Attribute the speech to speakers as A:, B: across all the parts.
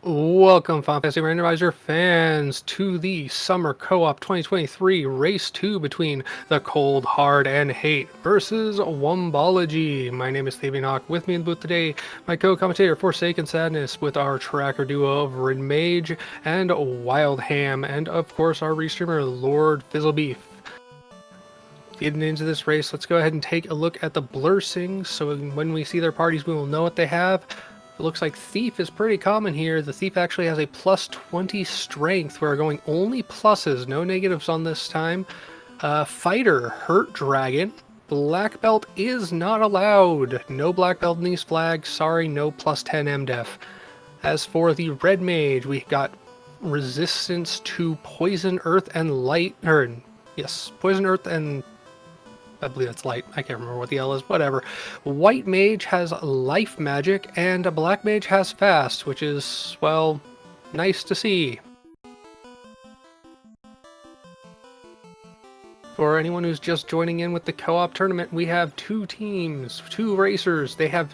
A: Welcome, Final Fantasy Randomizer fans, to the Summer Co-op 2023 Race 2 between the Cold, Hard, and Hate versus Wumbology. My name is Thavian Hawk. With me in the booth today, my co-commentator Forsaken Sadness with our tracker duo of Rin Mage and Wild Ham, and of course our restreamer Lord Fizzlebeef. Getting into this race, let's go ahead and take a look at the Blursings, so when we see their parties we will know what they have. It looks like Thief is pretty common here. The Thief actually has a plus 20 strength. We're going only pluses, no negatives on this time. Fighter, Hurt Dragon. Black Belt is not allowed. No Black Belt in these flags. Sorry, no plus 10 MDef. As for the Red Mage, we got resistance to Poison, Earth, and Light. Poison, Earth, and I believe it's light. I can't remember what the L is. Whatever. White Mage has life magic, and a Black Mage has fast, which is, well, nice to see. For anyone who's just joining in with the co-op tournament, we have two teams, two racers. They have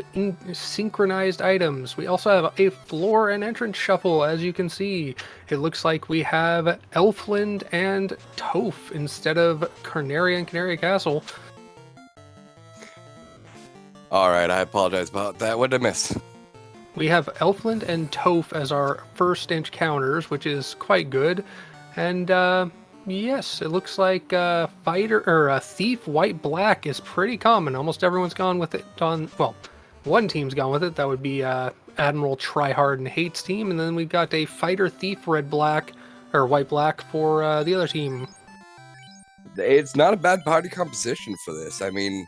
A: synchronized items. We also have a floor and entrance shuffle, as you can see. It looks like we have Elfland and Toph instead of Carnaria and Canary Castle.
B: Alright, I apologize about that. What did I miss?
A: We have Elfland and Toph as our first encounters, which is quite good. And yes, it looks like fighter or Thief White Black is pretty common. Almost everyone's gone with it on, well, one team's gone with it. That would be Admiral Tryhard and Hate's team, and then we've got a Fighter Thief Red Black or White Black for the other team.
B: It's not a bad party composition for this. I mean,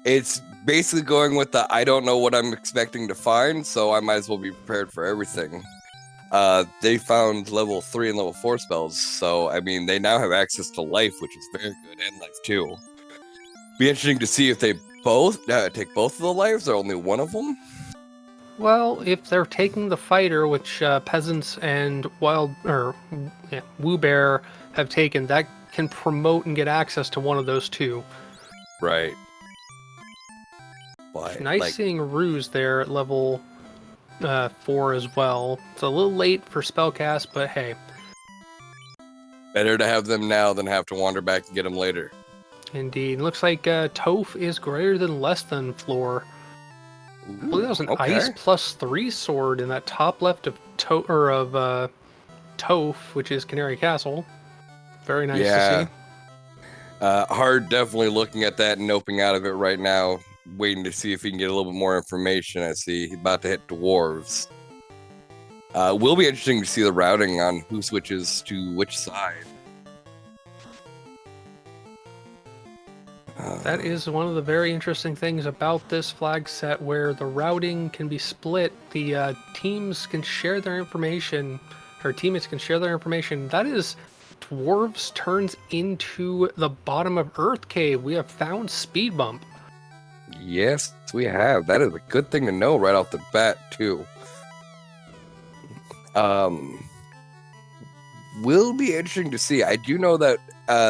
B: it's basically going with the I don't know what I'm expecting to find, so I might as well be prepared for everything. They found level 3 and level 4 spells, so I mean they now have access to life, which is very good, and life too. Be interesting to see if they both take both of the lives or only one of them.
A: Well, if they're taking the fighter, which peasants and Woo Bear have taken, that can promote and get access to one of those two.
B: Right. But,
A: nice seeing Ruse there at level 4 as well. It's a little late for spellcast, but hey.
B: Better to have them now than have to wander back and get them later.
A: Indeed. It looks like Toph is greater than less than floor.
B: Ooh,
A: I believe that was an ice plus 3 sword in that top left of Toph, which is Canary Castle. Very nice to see.
B: Hard definitely looking at that and noping out of it right now, waiting to see if he can get a little bit more information. I see he's about to hit dwarves. Will be interesting to see the routing on who switches to which side.
A: That is one of the very interesting things about this flag set, where the routing can be split. The teams can share their information, or teammates can share their information. That is dwarves turns into the bottom of Earth Cave. We have found speed bump.
B: Yes, we have. That is a good thing to know right off the bat, too. Will be interesting to see. I do know that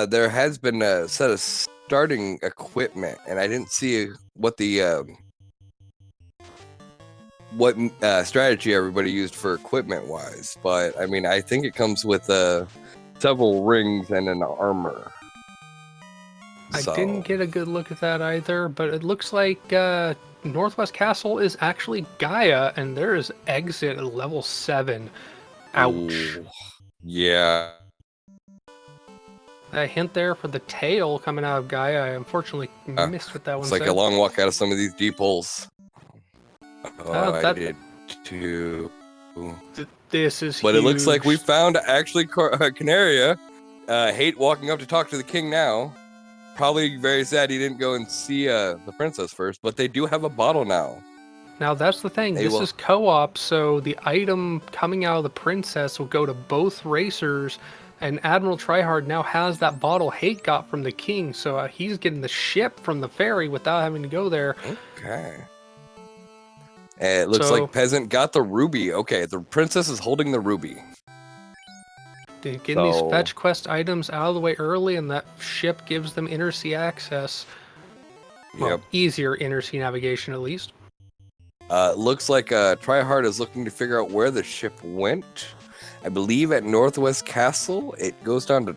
B: there has been a set of starting equipment, and I didn't see what the strategy everybody used for equipment-wise. But, I mean, I think it comes with several rings and an armor.
A: I didn't get a good look at that either, but it looks like Northwest Castle is actually Gaia, and there is exit at level 7. Ouch.
B: Ooh, yeah.
A: A hint there for the tail coming out of Gaia. I unfortunately missed what that one
B: said. It's like a long walk out of some of these deep holes. I did too.
A: This is
B: But
A: huge.
B: It looks like we found actually Canaria. Hate walking up to talk to the king now. Probably very sad he didn't go and see the princess first, but they do have a bottle now.
A: Now that's the thing, this is co-op, so the item coming out of the princess will go to both racers, and Admiral Tryhard now has that bottle Hate got from the king, so he's getting the ship from the ferry without having to go there.
B: Okay. It looks like Peasant got the ruby. Okay, the princess is holding the ruby.
A: Getting these fetch quest items out of the way early, and that ship gives them inner sea access. Well, easier inner sea navigation at least.
B: Looks like Tryhard is looking to figure out where the ship went. I believe at Northwest Castle. It goes down to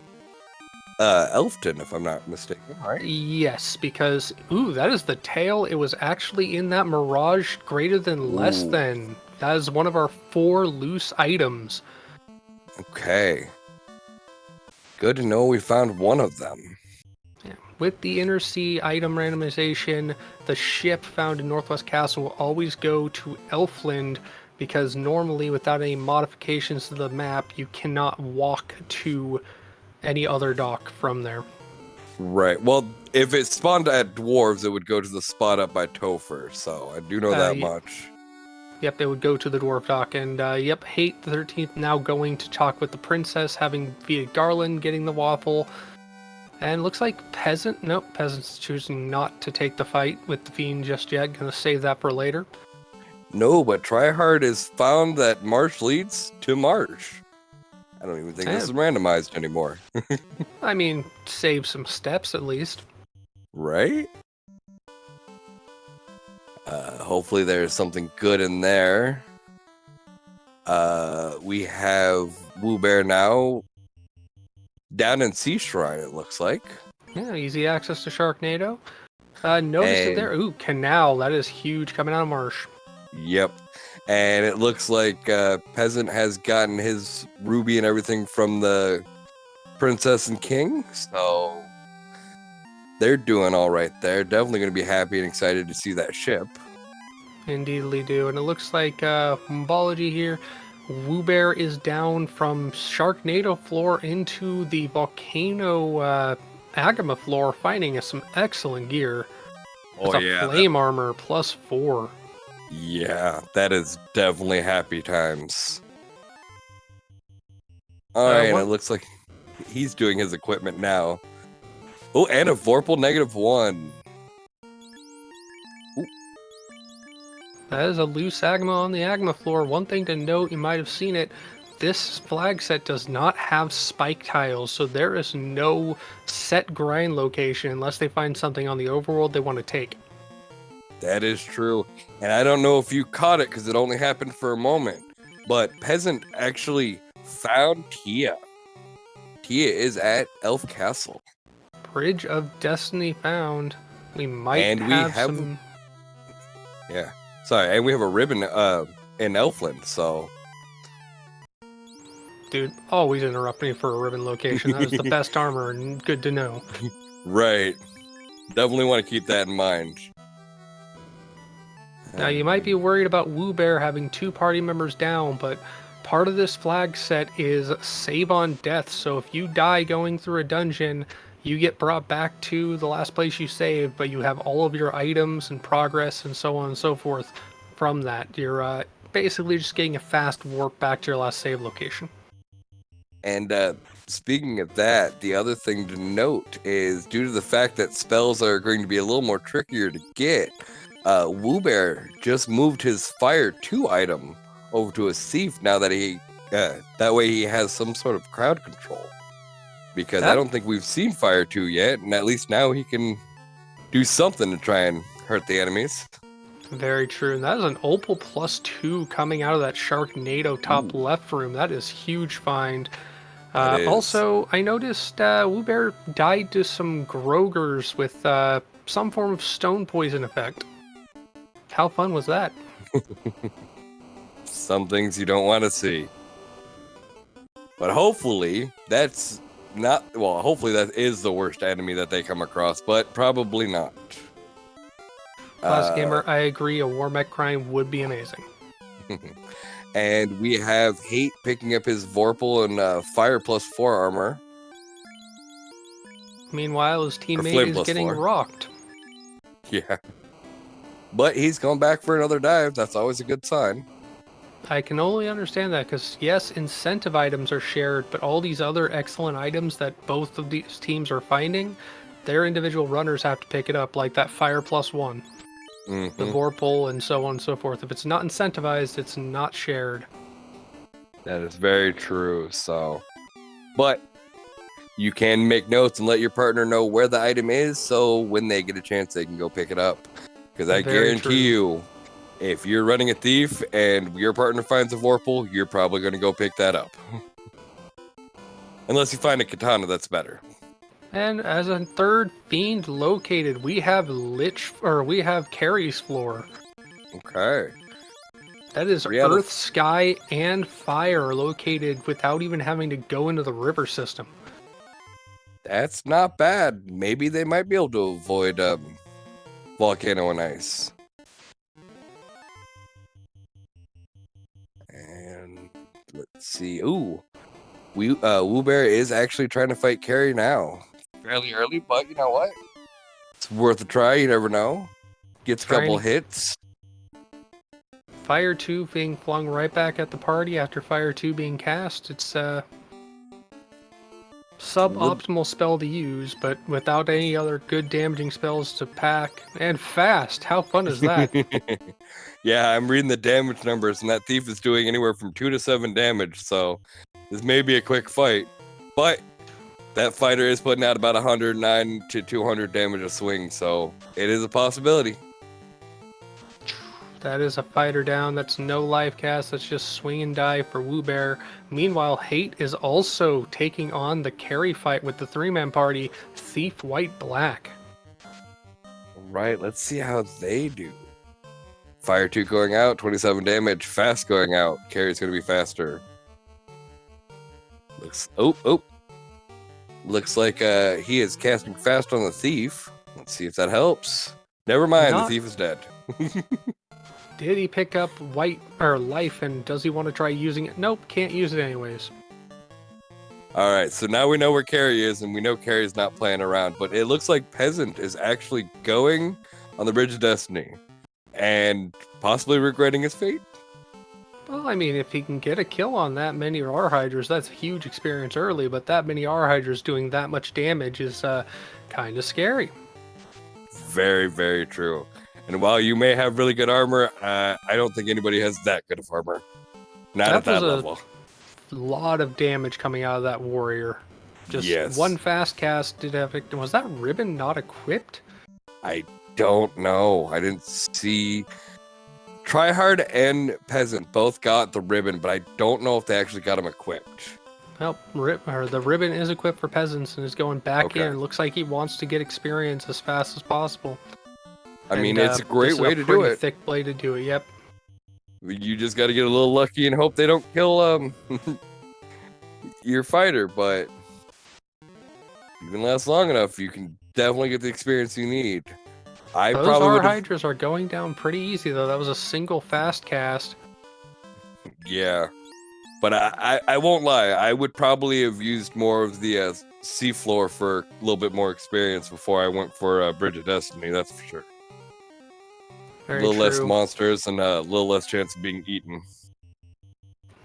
B: Elfton, if I'm not mistaken. Right?
A: Yes, because that is the tail. It was actually in that Mirage greater than less
B: Ooh.
A: than. That is one of our 4 loose items.
B: Okay. Good to know we found one of them.
A: Yeah. With the inner sea item randomization, the ship found in Northwest Castle will always go to Elfland, because normally without any modifications to the map, you cannot walk to any other dock from there.
B: Right. Well, if it spawned at Dwarves, it would go to the spot up by Topher, so I do know that much.
A: Yep, it would go to the Dwarf dock, and yep, Haate the 13th now going to talk with the princess, having defeated Garland, getting the waffle. And looks like Peasant's choosing not to take the fight with the Fiend just yet, gonna save that for later.
B: No, but Tryhard has found that Marsh leads to Marsh. I don't even think this is randomized anymore.
A: I mean, save some steps at least.
B: Right? Hopefully there's something good in there. We have Woo Bear now down in Sea Shrine, it looks like.
A: Yeah, easy access to Sharknado. Notice it there. Ooh, Canal. That is huge coming out of Marsh.
B: Yep. And it looks like Peasant has gotten his ruby and everything from the Princess and King. So they're doing all right there. Definitely going to be happy and excited to see that ship.
A: Indeedly do. And it looks like Wumbology here. Woo Bear is down from Sharknado floor into the Volcano Agama floor, finding some excellent gear.
B: Oh, yeah.
A: Flame armor +4.
B: Yeah, that is definitely happy times. All right, and it looks like he's doing his equipment now. Oh, and a Vorpal -1. Ooh.
A: That is a loose Agama on the Agama floor. One thing to note, you might have seen it, this flag set does not have spike tiles, so there is no set grind location unless they find something on the overworld they want to take.
B: That is true. And I don't know if you caught it because it only happened for a moment, but Peasant actually found Tia. Tia is at Elf Castle.
A: Bridge of Destiny found. We might have some...
B: Yeah. Sorry, and we have a ribbon in Elfland, so...
A: Dude, always interrupt me for a ribbon location. That is the best armor, and good to know.
B: Right. Definitely want to keep that in mind.
A: Now, you might be worried about Woo Bear having 2 party members down, but part of this flag set is save on death. So if you die going through a dungeon, you get brought back to the last place you saved, but you have all of your items and progress and so on and so forth from that. You're basically just getting a fast warp back to your last save location.
B: And speaking of that, the other thing to note is due to the fact that spells are going to be a little more trickier to get, Woo Bear just moved his Fire 2 item over to a Thief now that that way he has some sort of crowd control. Because I don't think we've seen Fire 2 yet, and at least now he can do something to try and hurt the enemies.
A: Very true. And that is an Opal +2 coming out of that Sharknado top left room. That is huge find. Also, I noticed Woo Bear died to some Grogers with some form of stone poison effect. How fun was that?
B: Some things you don't want to see. But hopefully that's not... Well, hopefully that is the worst enemy that they come across, but probably not.
A: Classic Gamer, I agree, a War Mech grind would be amazing.
B: And we have Haate picking up his Vorpal and Fire +4 armor.
A: Meanwhile, his teammate is getting rocked.
B: Yeah. But he's going back for another dive. That's always a good sign.
A: I can only understand that because, yes, incentive items are shared, but all these other excellent items that both of these teams are finding, their individual runners have to pick it up, like that Fire +1. The Vorpal and so on and so forth. If it's not incentivized, it's not shared.
B: That is very true. So, but you can make notes and let your partner know where the item is, so when they get a chance, they can go pick it up. Because I guarantee you, If you're running a thief and your partner finds a Vorpal, you're probably going to go pick that up. Unless you find a katana, that's better.
A: And as a third fiend located, we have we have Carrie's floor.
B: Okay.
A: That is Earth, Sky, and Fire located without even having to go into the river system.
B: That's not bad. Maybe they might be able to avoid Volcano and Ice. And let's see. Ooh. Woobear is actually trying to fight Carrie now. Fairly early, but you know what? It's worth a try. You never know. Gets a couple hits.
A: Fire 2 being flung right back at the party after Fire 2 being cast. It's suboptimal spell to use, but without any other good damaging spells to pack. And fast! How fun is that?
B: Yeah, I'm reading the damage numbers, and that thief is doing anywhere from 2 to 7 damage, so this may be a quick fight. But that fighter is putting out about 109 to 200 damage a swing, so it is a possibility.
A: That is a fighter down. That's no life cast. That's just swing and die for Woobear. Meanwhile, Haate is also taking on the carry fight with the three-man party, Thief White Black.
B: Right, let's see how they do. Fire 2 going out, 27 damage. Fast going out. Carry's going to be faster. Looks like he is casting fast on the thief. Let's see if that helps. Never mind, the thief is dead.
A: Did he pick up white or life, and does he want to try using it? Nope, can't use it anyways.
B: All right, so now we know where Carrie is, and we know Carrie's not playing around, but it looks like Peasant is actually going on the Bridge of Destiny and possibly regretting his fate.
A: Well, I mean, if he can get a kill on that many R-Hydras, that's a huge experience early, but that many R-Hydras doing that much damage is kind of scary.
B: Very, very true. And while you may have really good armor, I don't think anybody has that good of armor. Not at that level.
A: A lot of damage coming out of that warrior. Just one fast cast did have it. Was that ribbon not equipped?
B: I don't know. I didn't see. Tryhard and Peasant both got the ribbon, but I don't know if they actually got them equipped.
A: Well, the ribbon is equipped for Peasants and is going back in. Looks like he wants to get experience as fast as possible.
B: I mean, it's a great way to do it.
A: Thick blade to do it, yep.
B: You just got to get a little lucky and hope they don't kill your fighter, but you can last long enough, you can definitely get the experience you need.
A: Those R-Hydras are going down pretty easy, though. That was a single fast cast.
B: Yeah. But I won't lie. I would probably have used more of the seafloor for a little bit more experience before I went for Bridge of Destiny, that's for sure.
A: Very
B: a little
A: true.
B: less monsters and a little less chance of being eaten.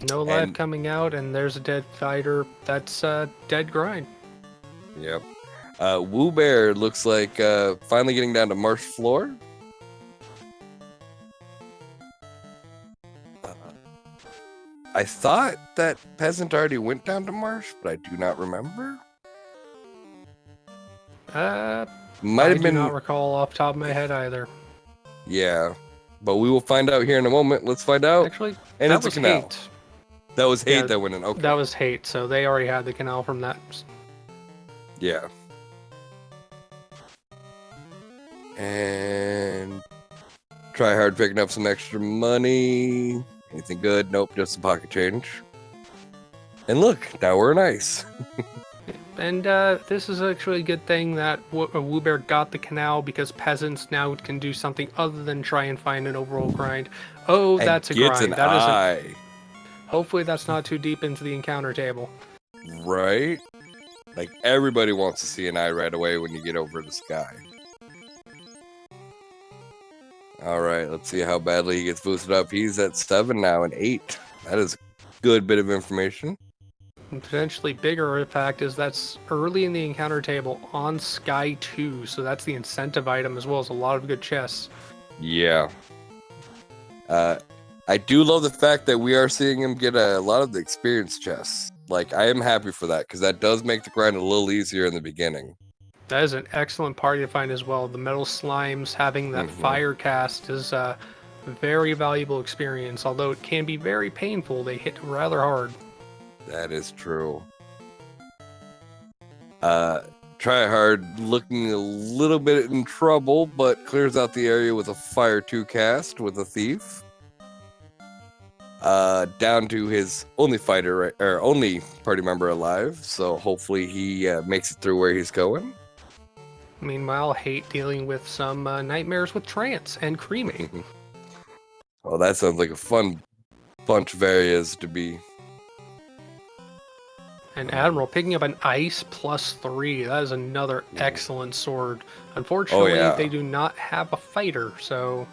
A: No life coming out, and there's a dead fighter. That's dead grind.
B: Yep. Woobear looks like finally getting down to marsh floor. I thought that Peasant already went down to marsh, but I do not remember.
A: Might have been. I do not recall off the top of my head either.
B: Yeah, but we will find out here in a moment. Let's find out.
A: Actually,
B: and
A: that
B: it's
A: was
B: a canal.
A: Haate.
B: That was Haate that went in. Okay.
A: That was Haate, so they already had the canal from that.
B: Yeah. And try hard picking up some extra money. Anything good? Nope, just some pocket change. And look, now we're in ice.
A: And this is actually a good thing that Woobear got the canal, because Peasants now can do something other than try and find an overall grind. Oh, and that's a grind. That is hopefully that's not too deep into the encounter table.
B: Right? Like, everybody wants to see an eye right away when you get over the sky. Alright, let's see how badly he gets boosted up. He's at 7 now and 8. That is a good bit of information.
A: And potentially bigger fact is that's early in the encounter table on Sky 2, so that's the incentive item as well as a lot of good chests.
B: Yeah. I do love the fact that we are seeing him get a lot of the experience chests. Like, I am happy for that, because that does make the grind a little easier in the beginning.
A: That is an excellent party to find as well. The metal slimes having that fire cast is Very valuable experience, although it can be very painful. They hit rather hard.
B: That is true. Try hard looking a little bit in trouble, but clears out the area with a Fire 2 cast with a Thief. Down to his only fighter, or only party member alive, so hopefully he makes it through where he's going.
A: Meanwhile, Hate dealing with some nightmares with trance and creaming.
B: Well, that sounds like a fun bunch of areas to be.
A: And Admiral picking up an ice +3. That is another excellent sword. Unfortunately, they do not have a fighter, so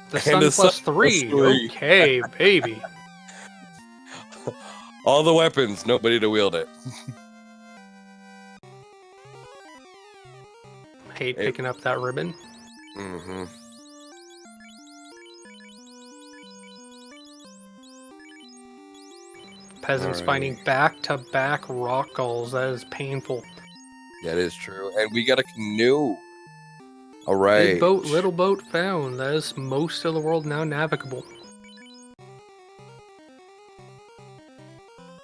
A: the sun +3. Okay, baby.
B: All the weapons, nobody to wield it.
A: Hate picking up that ribbon.
B: Mm-hmm.
A: Peasants finding back-to-back rock gulls. That is painful.
B: That is true. And we got a canoe. All right.
A: Big boat, little boat found. That is most of the world now navigable.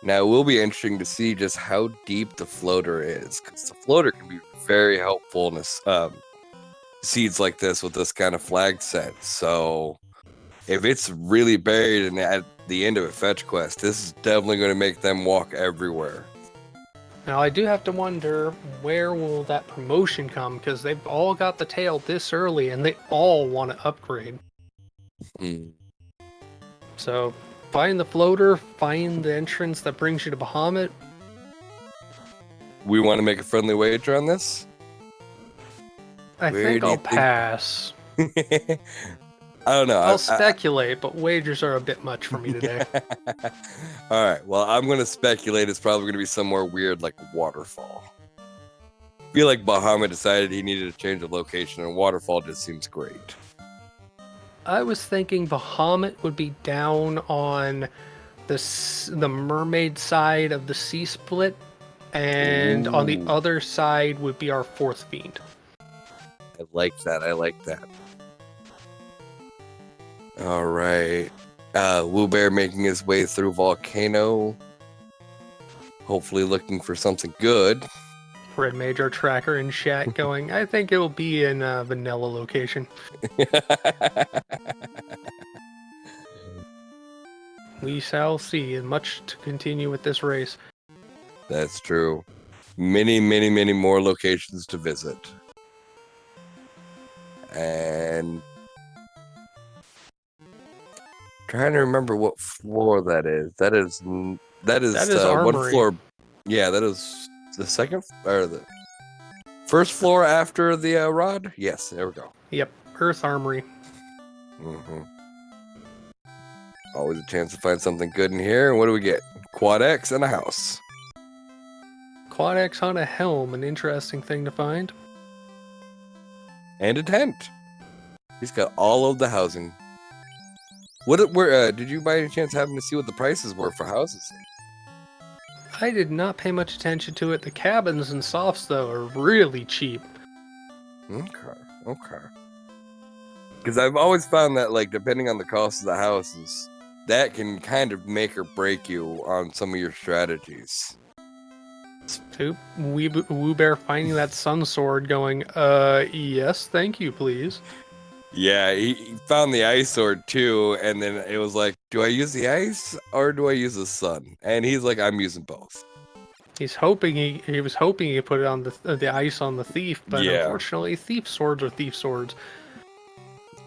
B: Now, it will be interesting to see just how deep the floater is, because the floater can be very helpful in seeds like this with this kind of flag set. So, if it's really buried and at the end of a fetch quest, this is definitely going to make them walk everywhere.
A: Now, I do have to wonder, where will that promotion come? Because they've all got the tail this early, and they all want to upgrade. So, find the floater, find the entrance that brings you to Bahamut.
B: We want to make a friendly wager on this?
A: I think I'll pass.
B: I don't know.
A: I'll speculate, but wagers are a bit much for me today.
B: All right. Well, I'm going to speculate it's probably going to be somewhere weird like a waterfall. I feel like Bahamut decided he needed to change the location, and waterfall just seems great.
A: I was thinking Bahamut would be down on the mermaid side of the sea split, and on the other side would be our fourth fiend.
B: I like that. I like that. All right. Woo Bear making his way through Volcano. Hopefully looking for something good.
A: Red Major Tracker in chat going, I think it'll be in a vanilla location. We shall see. And much to continue with this race.
B: That's true. Many, many, many more locations to visit. And trying to remember what floor that is. That is one floor. Yeah, that is the second or the first floor after the rod. Yes, there we go.
A: Yep, Earth Armory.
B: Mm-hmm. Always a chance to find something good in here. And what do we get? Quad X and a house.
A: Quad X on a helm, an interesting thing to find.
B: And a tent. He's got all of the housing. Where did you by any chance happen to see what the prices were for houses?
A: I did not pay much attention to it. The cabins and softs, though, are really cheap.
B: Okay. Because I've always found that, like, depending on the cost of the houses, that can kind of make or break you on some of your strategies.
A: Woo Bear finding that sun sword going, yes, thank you, please.
B: Yeah, he found the ice sword too, and then it was like, do I use the ice or do I use the sun? And he's like, I'm using both.
A: He's hoping he was hoping he could put it on the ice on the thief, but unfortunately, thief swords are thief swords.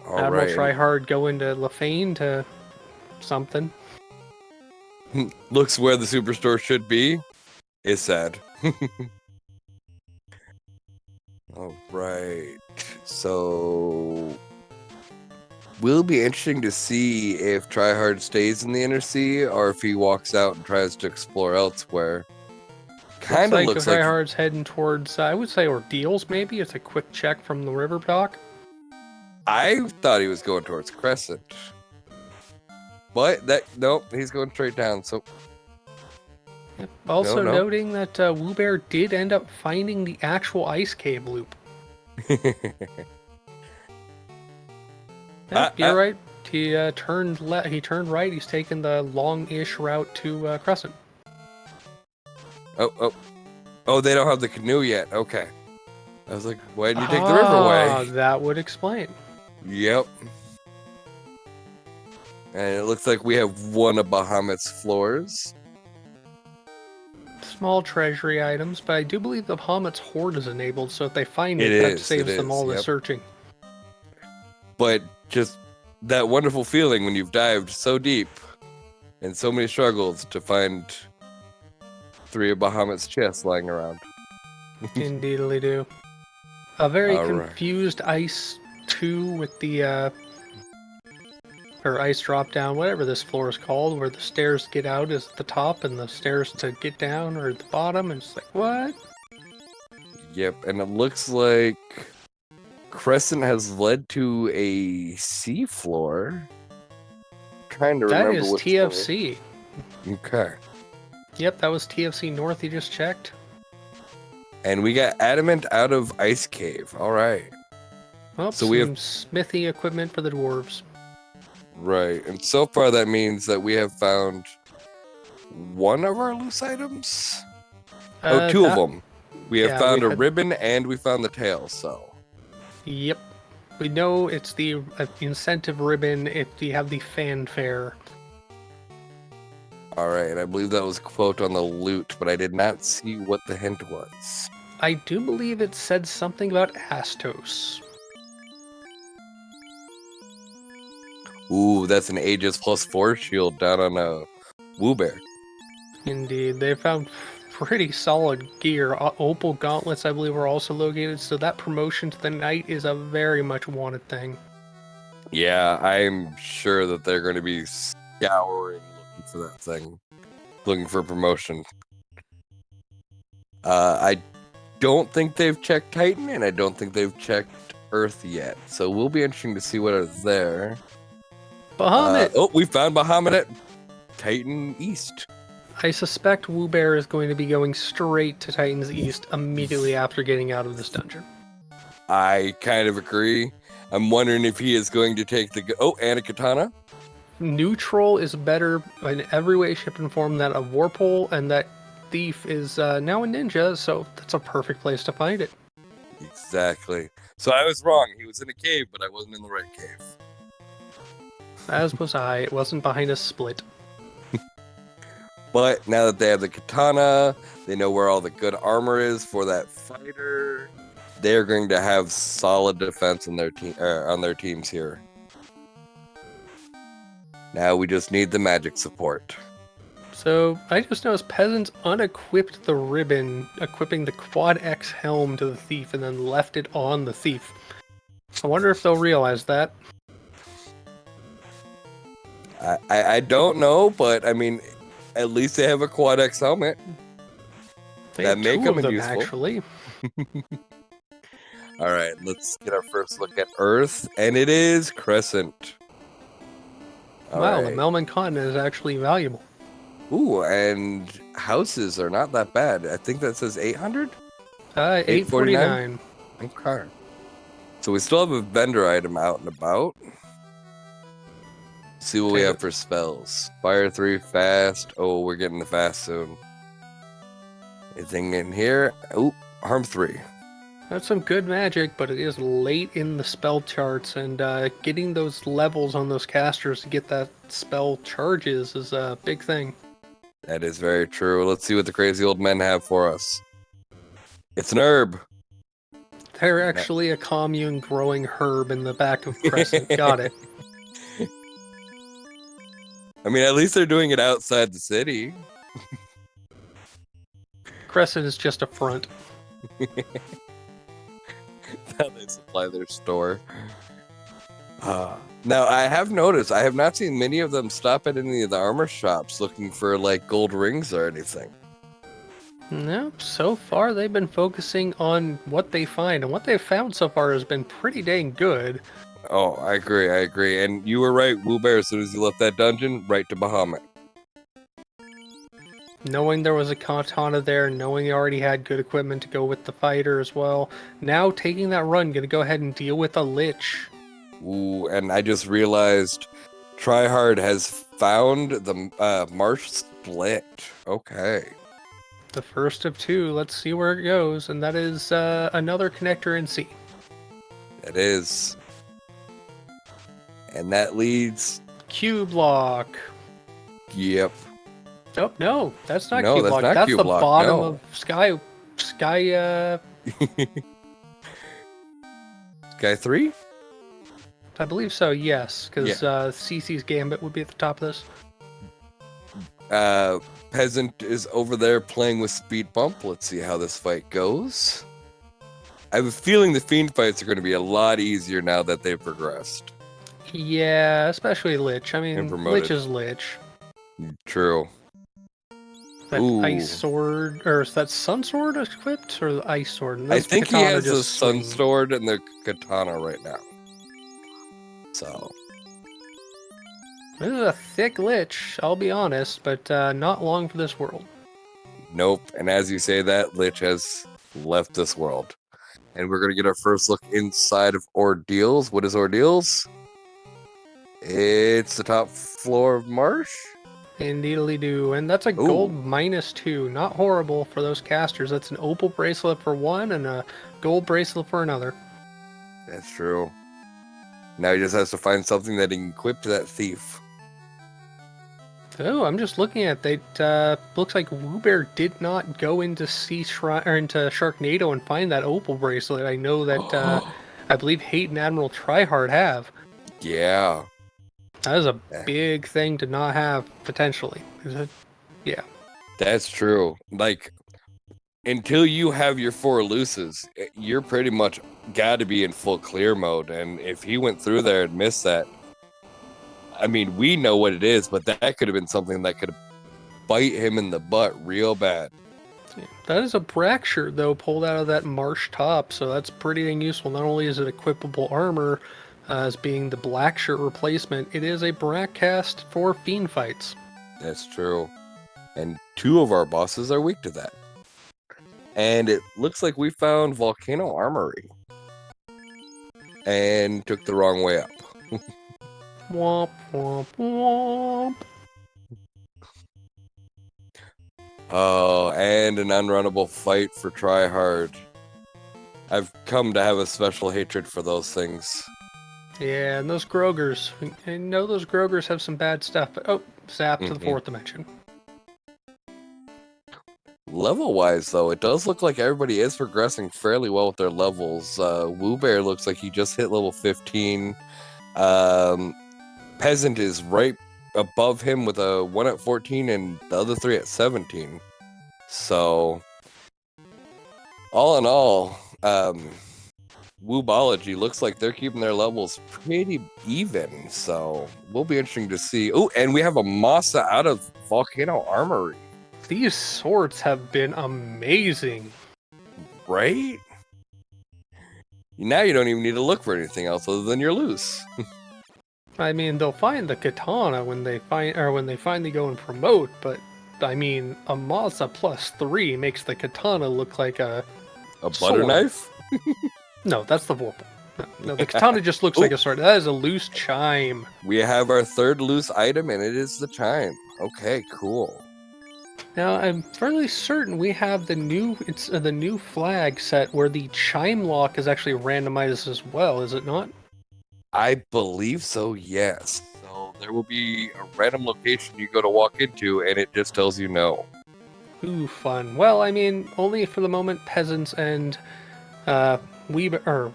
A: Admiral Tryhard go into Lafane to something.
B: Looks where the superstore should be. Is sad. All right. So will be interesting to see if Tryhard stays in the inner sea or if he walks out and tries to explore elsewhere. Kind of looks like
A: Tryhard's heading towards, I would say, Ordeals maybe. It's a quick check from the river dock.
B: I thought he was going towards Crescent. But nope, he's going straight down. So
A: also noting that Woo Bear did end up finding the actual ice cave loop. Yep, you're right. He He turned right. He's taking the long-ish route to Crescent.
B: Oh, they don't have the canoe yet. Okay. I was like, why didn't you take the riverway?
A: That would explain.
B: Yep. And it looks like we have one of Bahamut's floors.
A: Small treasury items, but I do believe the Bahamut's horde is enabled, so if they find
B: It
A: it, that
B: is,
A: saves
B: it
A: them
B: is,
A: all the
B: yep.
A: searching.
B: But just that wonderful feeling when you've dived so deep and so many struggles to find 3 of Bahamut's chests lying around.
A: Indeedly do. A very
B: All right.
A: confused Ice 2 with the, or Ice drop down, whatever this floor is called, where the stairs get out is at the top and the stairs to get down are at the bottom, and it's like, what?
B: Yep, and it looks like Crescent has led to a sea floor. Trying to
A: That
B: remember
A: is
B: which
A: TFC.
B: floor. Okay.
A: Yep, that was TFC North, you just checked.
B: And we got adamant out of Ice Cave. All right.
A: Well,
B: So
A: some
B: we have
A: smithy equipment for the dwarves.
B: Right, and so far that means that we have found one of our loose items. Two of them. We have found a ribbon and we found the tail. So.
A: Yep, we know it's the incentive ribbon if you have the fanfare.
B: All right, I believe that was a quote on the loot, but I did not see what the hint was.
A: I do believe it said something about Astos.
B: Ooh, that's an Aegis +4 shield down on a Woobear.
A: Indeed, they found pretty solid gear. Opal gauntlets, I believe, were also located, so that promotion to the knight is a very much wanted thing.
B: Yeah, I'm sure that they're going to be scouring looking for that thing, looking for promotion. I don't think they've checked Titan, and I don't think they've checked Earth yet, so we'll be interesting to see what is there.
A: Bahamut!
B: Oh, we found Bahamut at Titan East.
A: I suspect Woobear is going to be going straight to Titan's East immediately after getting out of this dungeon.
B: I kind of agree. I'm wondering if he is going to take the... Oh, and a katana?
A: Neutral is better in every way, shape, and form than a Warpole, and that thief is now a ninja, so that's a perfect place to find it.
B: Exactly. So I was wrong. He was in a cave, but I wasn't in the right cave.
A: As was I. It wasn't behind a split.
B: But now that they have the katana, they know where all the good armor is for that fighter. They're going to have solid defense on their teams here. Now we just need the magic support.
A: So I just noticed peasants unequipped the ribbon, equipping the Quad X helm to the thief, and then left it on the thief. I wonder if they'll realize that.
B: I don't know, but I mean, at least they have a Quad X helmet.
A: They
B: That
A: have
B: make
A: two
B: them
A: of them,
B: useful.
A: actually.
B: All right, let's get our first look at Earth, and it is Crescent.
A: Wow, the Melman continent is actually valuable.
B: Ooh, and houses are not that bad. I think that says 800?
A: 849.
B: Okay. So we still have a vendor item out and about. See what we have for spells. Fire 3, fast. Oh, we're getting the fast soon. Anything in here? Ooh, harm 3.
A: That's some good magic, but it is late in the spell charts, and getting those levels on those casters to get that spell charges is a big thing.
B: That is very true. Let's see what the crazy old men have for us. It's an herb.
A: They're actually a commune growing herb in the back of Crescent. Got it.
B: I mean, at least they're doing it outside the city.
A: Crescent is just a front.
B: How they supply their store. Now, I have noticed, I have not seen many of them stop at any of the armor shops looking for, like, gold rings or anything.
A: No, so far they've been focusing on what they find, and what they've found so far has been pretty dang good.
B: Oh, I agree. And you were right, Woobear, as soon as you left that dungeon, right to Bahamut.
A: Knowing there was a katana there, knowing they already had good equipment to go with the fighter as well. Now taking that run, gonna go ahead and deal with a lich.
B: Ooh, and I just realized Tryhard has found the Marsh Split. Okay.
A: The first of two. Let's see where it goes. And that is another connector in C.
B: It is. And that leads...
A: Q block.
B: Yep.
A: Oh, no, that's not
B: No,
A: Q
B: that's
A: block.
B: not
A: That's
B: Q
A: the
B: block,
A: bottom
B: no.
A: of Sky,
B: Guy 3?
A: I believe so, yes. Because
B: Yeah.
A: CC's Gambit would be at the top of this.
B: Peasant is over there playing with Speed Bump. Let's see how this fight goes. I have a feeling the Fiend fights are going to be a lot easier now that they've progressed.
A: Yeah, especially Lich. I mean,
B: And promoted.
A: Lich is Lich.
B: True.
A: That
B: Ooh.
A: Ice Sword, or is that Sun Sword equipped, or the Ice Sword? And
B: I
A: does the
B: think he
A: katana
B: has the
A: just
B: Sun
A: swing?
B: Sword and the Katana right now. So,
A: This is a thick Lich, I'll be honest, but not long for this world.
B: nope. And as you say that, Lich has left this world. And we're going to get our first look inside of Ordeals. What is Ordeals? It's the top floor of Marsh.
A: Indeedly do, and that's a gold -2. Not horrible for those casters. That's an opal bracelet for one and a gold bracelet for another.
B: That's true. Now he just has to find something that he can equip to that thief.
A: Oh, I'm just looking at that. Looks like Woobear did not go into into Sharknado and find that opal bracelet. I know that I believe Hate and Admiral Tryhard have.
B: Yeah.
A: That is a big thing to not have potentially. Is it? Yeah.
B: That's true. Like, until you have your 4 elusives, you're pretty much got to be in full clear mode. And if he went through there and missed that, I mean, we know what it is, but that could have been something that could bite him in the butt real bad.
A: That is a Bracture, though, pulled out of that Marsh top, so that's pretty dang useful. Not only is it equipable armor, as being the black shirt replacement, it is a Brack cast for Fiend fights.
B: That's true. And 2 of our bosses are weak to that. And it looks like we found Volcano Armory. And took the wrong way up.
A: Womp, womp, womp.
B: Oh, and an unrunnable fight for Tryhard. I've come to have a special hatred for those things.
A: Yeah, and those Grogers. I know those Grogers have some bad stuff, but oh, zap to the 4th dimension.
B: Level-wise, though, it does look like everybody is progressing fairly well with their levels. Woobear looks like he just hit level 15. Peasant is right above him with a 1 at 14 and the other 3 at 17. So, all in all, Wumbology looks like they're keeping their levels pretty even. So, we'll be interesting to see. Oh, and we have a Masa out of Volcano Armory.
A: These swords have been amazing.
B: Right? Now you don't even need to look for anything else other than your loose.
A: I mean, they'll find the katana when they finally go and promote, but I mean, a Masa +3 makes the katana look like a
B: butter
A: sword.
B: knife?
A: No, that's the Vorpal. No, the katana just looks like a sword. That is a loose chime.
B: We have our 3rd loose item, and it is the chime. Okay, cool.
A: Now, I'm fairly certain we have the new flag set where the chime lock is actually randomized as well, is it not?
B: I believe so, yes. So there will be a random location you go to walk into, and it just tells you no.
A: Ooh, fun. Well, I mean, only for the moment, peasants and Woobear.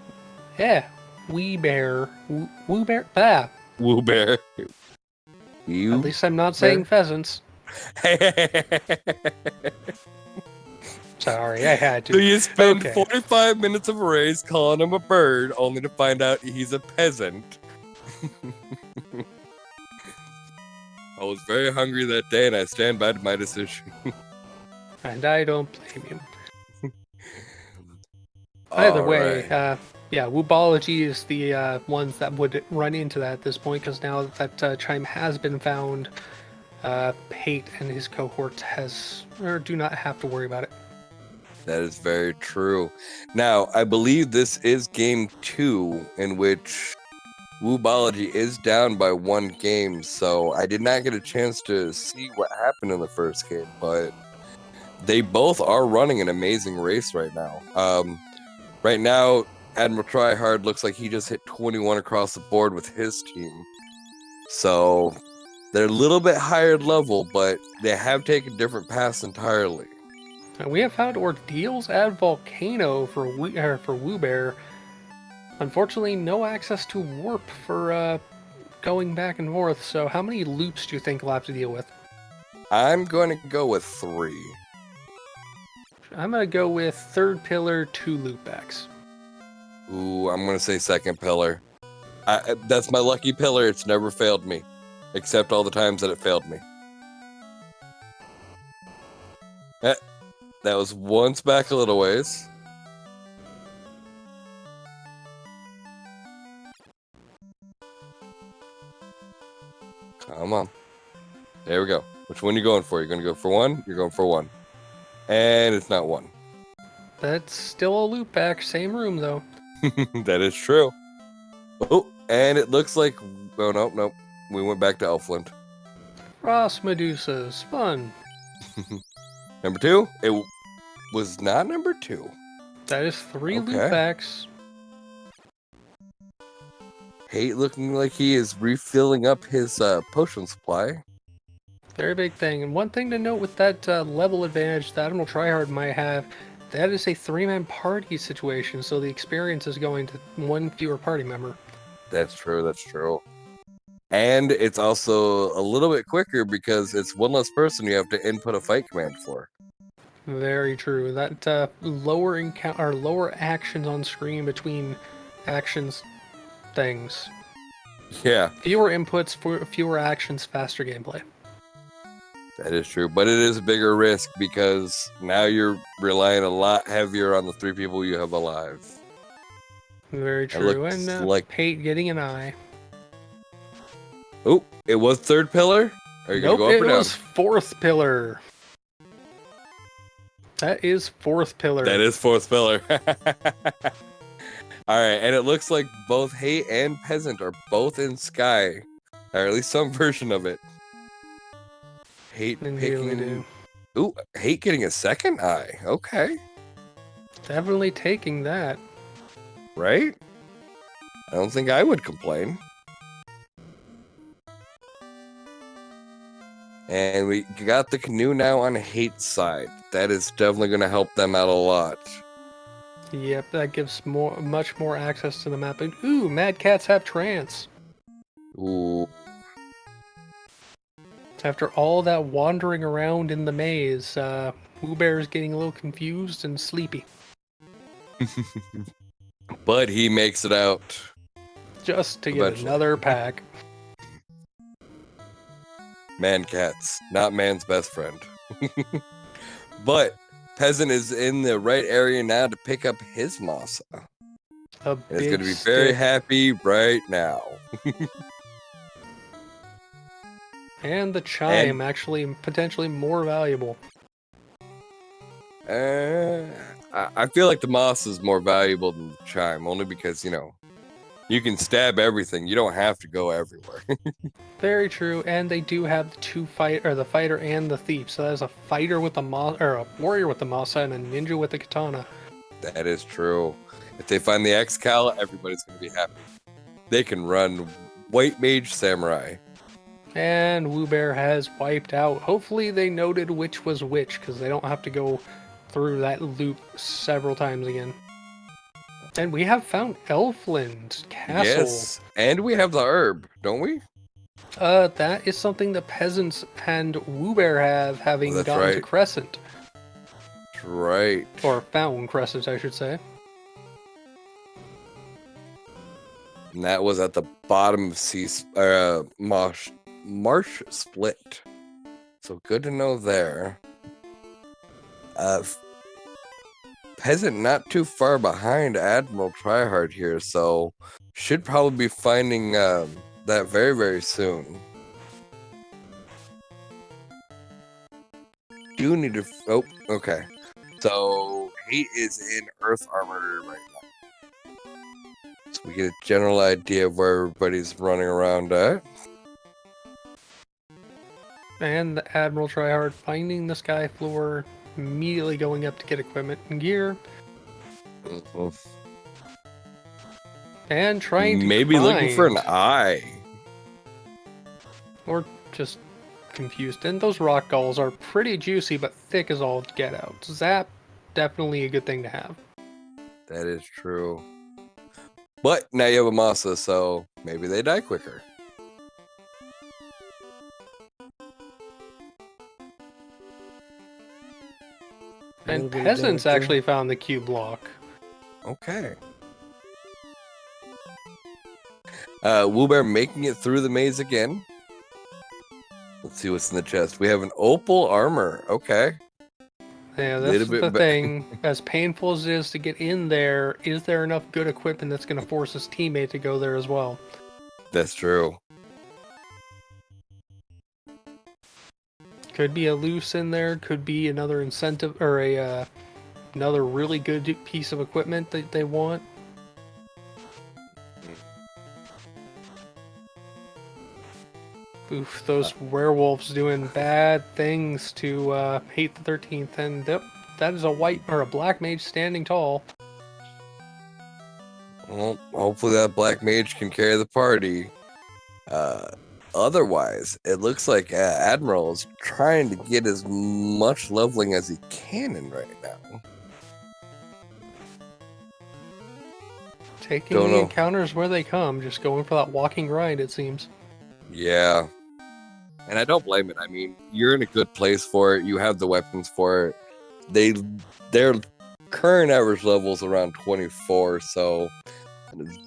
B: Woobear.
A: At least I'm not saying pheasants. Sorry, I had to.
B: So you spend
A: Okay.
B: 45 minutes of a race calling him a bird, only to find out he's a peasant. I was very hungry that day, and I stand by my decision.
A: And I don't blame you. Either way, yeah, Wumbology is the ones that would run into that at this point, because now that chime has been found, Hate and his cohorts do not have to worry about it.
B: That is very true. Now, I believe this is game 2, in which Wumbology is down by 1 game, so I did not get a chance to see what happened in the first game, but they both are running an amazing race right now. Right now, Admiral Tryhard looks like he just hit 21 across the board with his team. So they're a little bit higher level, but they have taken different paths entirely.
A: And we have found ordeals at Volcano for Woobear. Unfortunately, no access to warp for going back and forth. So how many loops do you think we'll have to deal with?
B: I'm going to go with 3.
A: I'm going to go with third pillar, 2 loopbacks.
B: Ooh, I'm going to say second pillar. That's my lucky pillar. It's never failed me, except all the times that it failed me. That was once back a little ways. Come on. There we go. Which one are you going for? You're going to go for 1? You're going for 1. And it's not 1.
A: That's still a loopback, same room though.
B: That is true. Oh, and it looks like... Oh, nope. We went back to Elfland.
A: Frost Medusas, fun.
B: Number 2? It was not number 2.
A: That is 3
B: Okay.
A: loopbacks.
B: Hate looking like he is refilling up his potion supply.
A: Very big thing. And one thing to note with that level advantage that Admiral Tryhard might have, that is a 3-man party situation, so the experience is going to 1 fewer party member.
B: That's true. And it's also a little bit quicker because it's 1 less person you have to input a fight command for.
A: Very true. That lower actions on screen between actions things.
B: Yeah,
A: Fewer inputs, fewer actions, faster gameplay.
B: that is true. But it is a bigger risk because now you're relying a lot heavier on the 3 people you have alive.
A: Very
B: It
A: true.
B: looks
A: And
B: like...
A: Pate getting an eye.
B: Oh, it was third pillar? Are you
A: Nope,
B: going to go up or
A: it
B: down?
A: was 4th pillar. That is 4th pillar.
B: That is 4th pillar. All right, and it looks like both Hate and Peasant are both in Sky, or at least some version of it. Hate
A: Indeed, we
B: picking...
A: do.
B: Ooh, Hate getting a second eye. Okay,
A: Definitely taking that.
B: right? I don't think I would complain. And we got the canoe now on Hate's side. That is definitely going to help them out a lot.
A: Yep, that gives much more access to the map. And ooh, Mad Cats have trance.
B: Ooh.
A: After all that wandering around in the maze, Woobear is getting a little confused and sleepy.
B: But he makes it out.
A: Just to get
B: Eventually.
A: another pack.
B: Man cats, not man's best friend. But Peasant is in the right area now to pick up his masa.
A: A
B: He's
A: big
B: going to be very
A: stick.
B: happy right now.
A: And the chime, actually potentially more valuable.
B: I feel like the moss is more valuable than the chime, only because, you know, you can stab everything. You don't have to go everywhere.
A: Very true, and they do have the the fighter and the thief. So there's a fighter with a a warrior with the masa and a ninja with the katana.
B: That is true. If they find the X-Cal, everybody's going to be happy. They can run White Mage Samurai.
A: And Woobear has wiped out. Hopefully they noted which was which, because they don't have to go through that loop several times again. And we have found Elfland Castle.
B: Yes, and we have the herb, don't we?
A: That is something the peasants and Woobear have, having
B: that's
A: gotten to
B: right.
A: Crescent.
B: That's right.
A: Or found Crescent, I should say.
B: And that was at the bottom of Marsh Split. So good to know there. Peasant not too far behind Admiral Tryhard here, so should probably be finding that very, very soon. Do need to... Oh, okay. So, he is in Earth Armor right now. So We get a general idea of where everybody's running around at.
A: And the Admiral Tryhard finding the sky floor, immediately going up to get equipment and gear, and trying to
B: maybe looking for an
A: find,
B: eye.
A: or just confused. And those rock galls are pretty juicy, but thick as all get out. Zap, definitely a good thing to have.
B: That is true. But now you have a Masa, so maybe they die quicker.
A: And peasants actually found the Q block.
B: Okay. Woobear making it through the maze again. Let's see what's in the chest. We have an opal armor. Okay.
A: Yeah, that's the thing. As painful as it is to get in there, is there enough good equipment that's going to force his teammate to go there as well?
B: That's true.
A: Could be a loose in there. Could be another incentive or another really good piece of equipment that they want. Oof, those werewolves doing bad things to Hate the 13th, and yep, that is a white or a black mage standing tall.
B: Well, hopefully that black mage can carry the party. Otherwise, it looks like Admiral is trying to get as much leveling as he can in right now.
A: Taking the encounters where they come, just going for that walking grind, it seems.
B: Yeah. And I don't blame it. I mean, you're in a good place for it. You have the weapons for it. Their current average level is around 24, so it's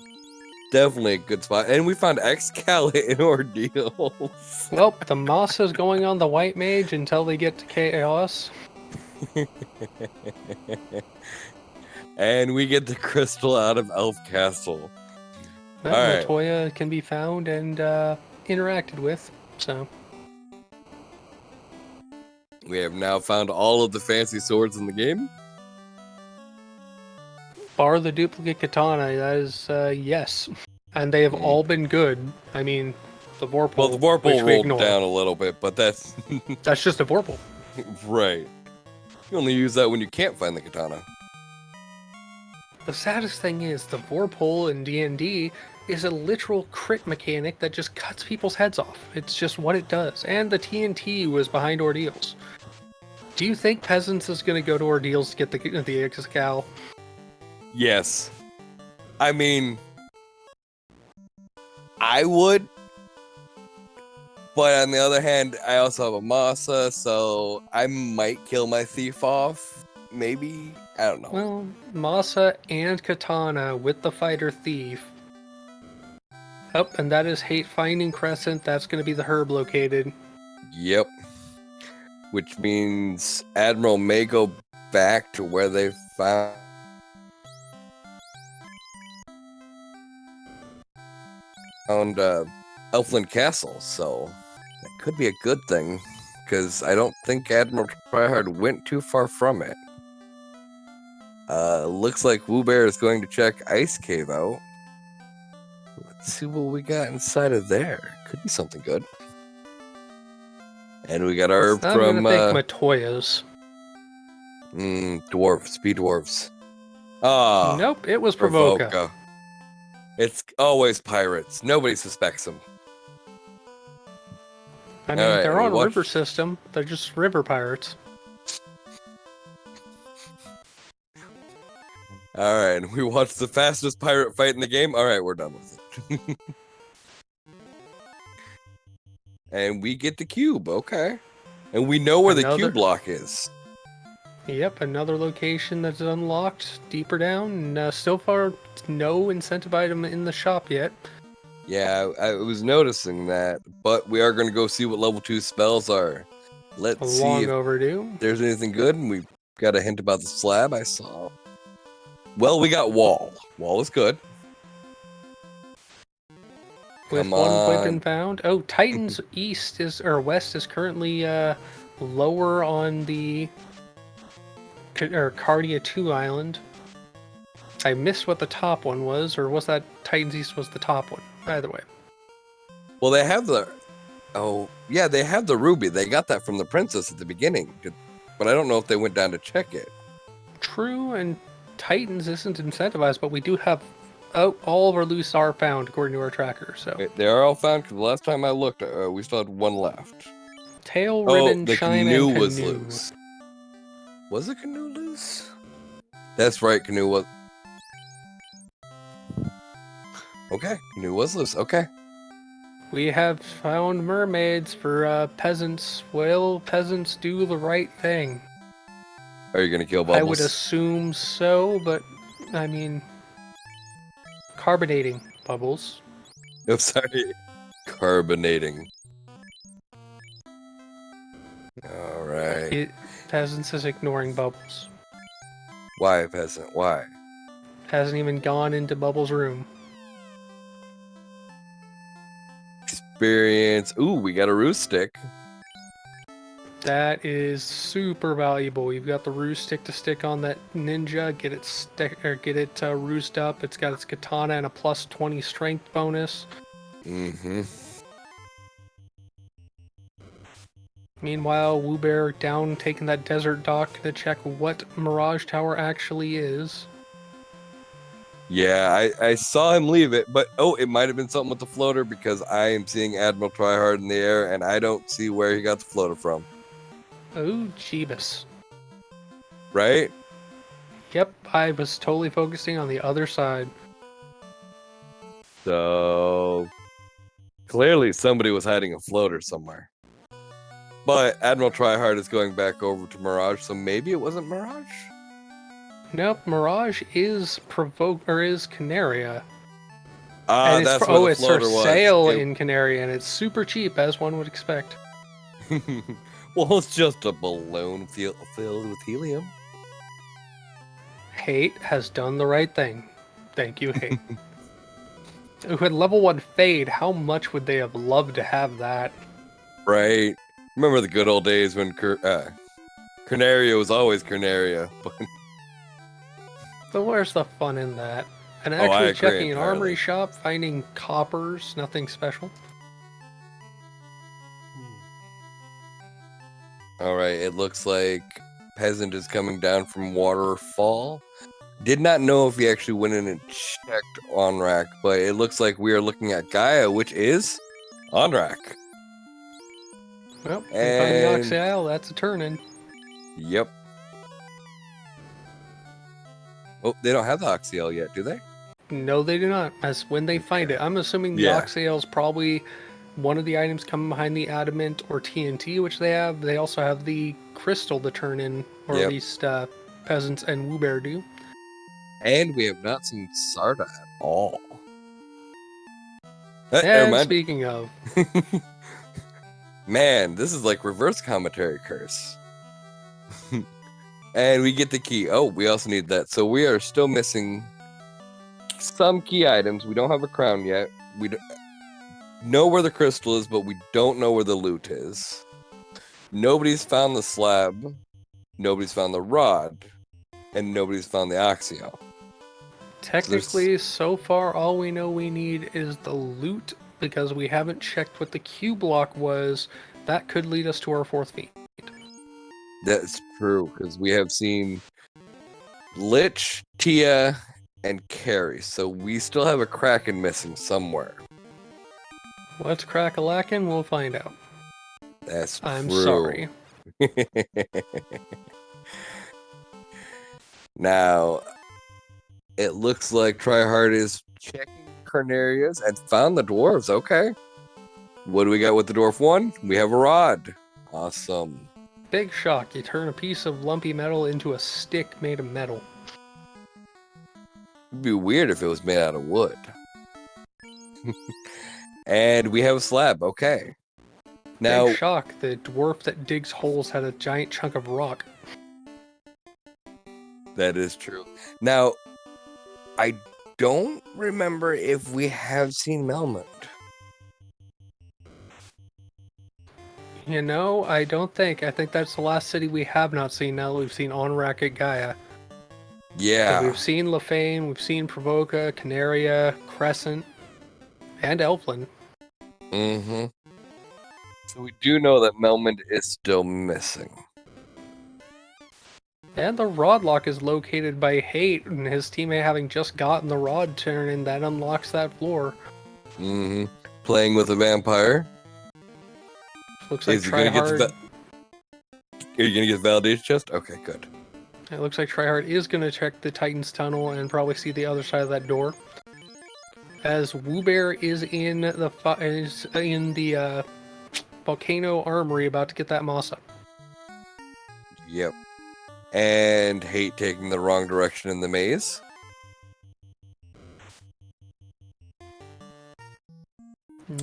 B: definitely a good spot. And we found Excal in Ordeals.
A: Well, the Moss is going on the white mage until they get to Chaos.
B: And we get the crystal out of Elf Castle.
A: Right. Matoya can be found and interacted with, so.
B: We have now found all of the fancy swords in the game.
A: Bar the duplicate katana, that is yes. And they have all been good. I mean, the Vorpal.
B: Well, the Vorpal rolled down a little bit, but that's...
A: that's just a Vorpal.
B: Right. You only use that when you can't find the katana.
A: The saddest thing is, the Vorpal in D&D is a literal crit mechanic that just cuts people's heads off. It's just what it does. And the TNT was behind Ordeals. Do you think Peasants is going to go to Ordeals to get the Excal?
B: Yes. I mean, I would. But on the other hand, I also have a Masa, so I might kill my thief off. Maybe. I don't know.
A: Well, Masa and Katana with the Fighter Thief. Oh, and that is Hate Finding Crescent. That's going to be the herb located.
B: Yep. Which means Admiral may go back to where they found Elfland Castle, so that could be a good thing, because I don't think Admiral Tryhard went too far from it. Looks like Woobear is going to check Ice Cave out. Let's see what we got inside of there. Could be something good. And we got our herb from...
A: I'm gonna think Matoyas.
B: Dwarves, speed dwarves.
A: Nope, it was Provoca.
B: It's always pirates. Nobody suspects them.
A: I mean, they're on a river system. They're just river pirates.
B: Alright, we watched the fastest pirate fight in the game. Alright, we're done with it. And we get the cube, okay. And we know where the cube block is.
A: Yep, another location that's unlocked deeper down. And, still far, no incentive item in the shop yet.
B: Yeah, I was noticing that, but we are going to go see what level 2 spells are. Let's see if
A: overdue.
B: There's anything good, and we got a hint about the slab I saw. Well, we got wall. Wall is good.
A: With one weapon found. Oh, Titan's east is or west is currently lower on the Cardia 2 island. I missed what the top one was, or was that Titans East was the top one? Either way.
B: Well, they have the. Oh, yeah, they have the ruby. They got that from the princess at the beginning. But I don't know if they went down to check it.
A: True, and Titans isn't incentivized, but we do have. Oh, all of our loose are found according to our tracker. So
B: They are all found because the last time I looked, we still had one left.
A: tail,
B: Oh,
A: ribbon,
B: the
A: chime,
B: canoe
A: and
B: was
A: canoe.
B: loose. Was the canoe loose? That's right, canoe was. Okay, canoe was loose. Okay.
A: We have found mermaids for peasants. Will peasants do the right thing?
B: Are you gonna kill
A: I would
B: Bubbles?
A: assume so, but I mean, carbonating bubbles.
B: I'm sorry. Carbonating. All right.
A: Peasants is ignoring bubbles.
B: Why, peasant? Why?
A: Hasn't even gone into Bubbles' room.
B: Experience. Ooh, we got a roost stick.
A: That is super valuable. You've got the roost stick on that ninja. Get it roost up. It's got its katana and a plus 20 strength bonus.
B: Mm-hmm.
A: Meanwhile, Woobear down taking that desert dock to check what Mirage Tower actually is.
B: Yeah, I saw him leave it, but it might have been something with the floater because I am seeing Admiral Tryhard in the air and I don't see where he got the floater from.
A: Oh, Jeebus.
B: Right?
A: Yep, I was totally focusing on the other side.
B: So clearly somebody was hiding a floater somewhere. But Admiral Tryhard is going back over to Mirage, so maybe it wasn't Mirage?
A: Nope, Mirage is Canaria.
B: Ah,
A: And
B: that's where the
A: it's for
B: floater was.
A: sale in Canaria, and it's super cheap, as one would expect.
B: Well, it's just a balloon filled with helium.
A: Hate has done the right thing. Thank you, Hate. Who had level 1 Fade, how much would they have loved to have that?
B: Right. Remember the good old days when Carnaria was always Carnaria.
A: But where's the fun in that? And
B: I
A: actually
B: agree
A: checking an
B: entirely.
A: armory shop, finding coppers, nothing special.
B: All right, it looks like Peasant is coming down from Waterfall. Did not know if he actually went in and checked Onrak, but it looks like we are looking at Gaia, which is Onrak.
A: Well, we find the Oxy Isle, that's a turn-in.
B: Yep. Oh, they don't have the Oxyel yet, do they?
A: No, they do not. As when they find it. I'm assuming the
B: Yeah.
A: Oxy Isle is probably one of the items coming behind the Adamant or TNT, which they have. They also have the Crystal to turn in, or
B: Yep.
A: at least Peasants and Woobear do.
B: And we have not seen Sarda at all. Never
A: And
B: mind.
A: speaking of,
B: Man, this is like reverse commentary curse. And we get the key. Oh, we also need that. So we are still missing some key items. We don't have a crown yet. We know where the crystal is, but we don't know where the loot is. Nobody's found the slab. Nobody's found the rod. And nobody's found the Oxio.
A: technically, so far, all we know we need is the loot, because we haven't checked what the Q block was. That could lead us to our fourth feat.
B: That's true, because we have seen Lich, Tia, and Carrie. So we still have a Kraken missing somewhere.
A: Let's crack a lackin', we'll find out.
B: That's
A: I'm
B: true.
A: sorry.
B: Now, it looks like Tryhard is checking Carnarias and found the dwarves. Okay. What do we got with the dwarf one? We have a rod. Awesome.
A: Big shock, you turn a piece of lumpy metal into a stick made of metal.
B: It'd be weird if it was made out of wood. And we have a slab. Okay. Now,
A: Big shock, the dwarf that digs holes had a giant chunk of rock.
B: that is true. Now, I don't remember if we have seen Melmond.
A: You know, I don't think. I think that's the last city we have not seen now that we've seen Onrak at Gaia. Because
B: Yeah.
A: we've seen Lefane, we've seen Provoca, Canaria, Crescent, and Elflin.
B: Mm-hmm. So we do know that Melmond is still missing.
A: And the Rod Lock is located by Hate, and his teammate having just gotten the Rod turn, and that unlocks that floor.
B: Mm-hmm. Playing with a vampire.
A: Looks like
B: Is he gonna get
A: Tryhard.
B: Are you gonna get the validation chest? Okay, good.
A: It looks like Tryhard is going to check the Titan's tunnel and probably see the other side of that door. As Woobear is in the Volcano Armory about to get that Masa.
B: Yep. And Hate taking the wrong direction in the maze.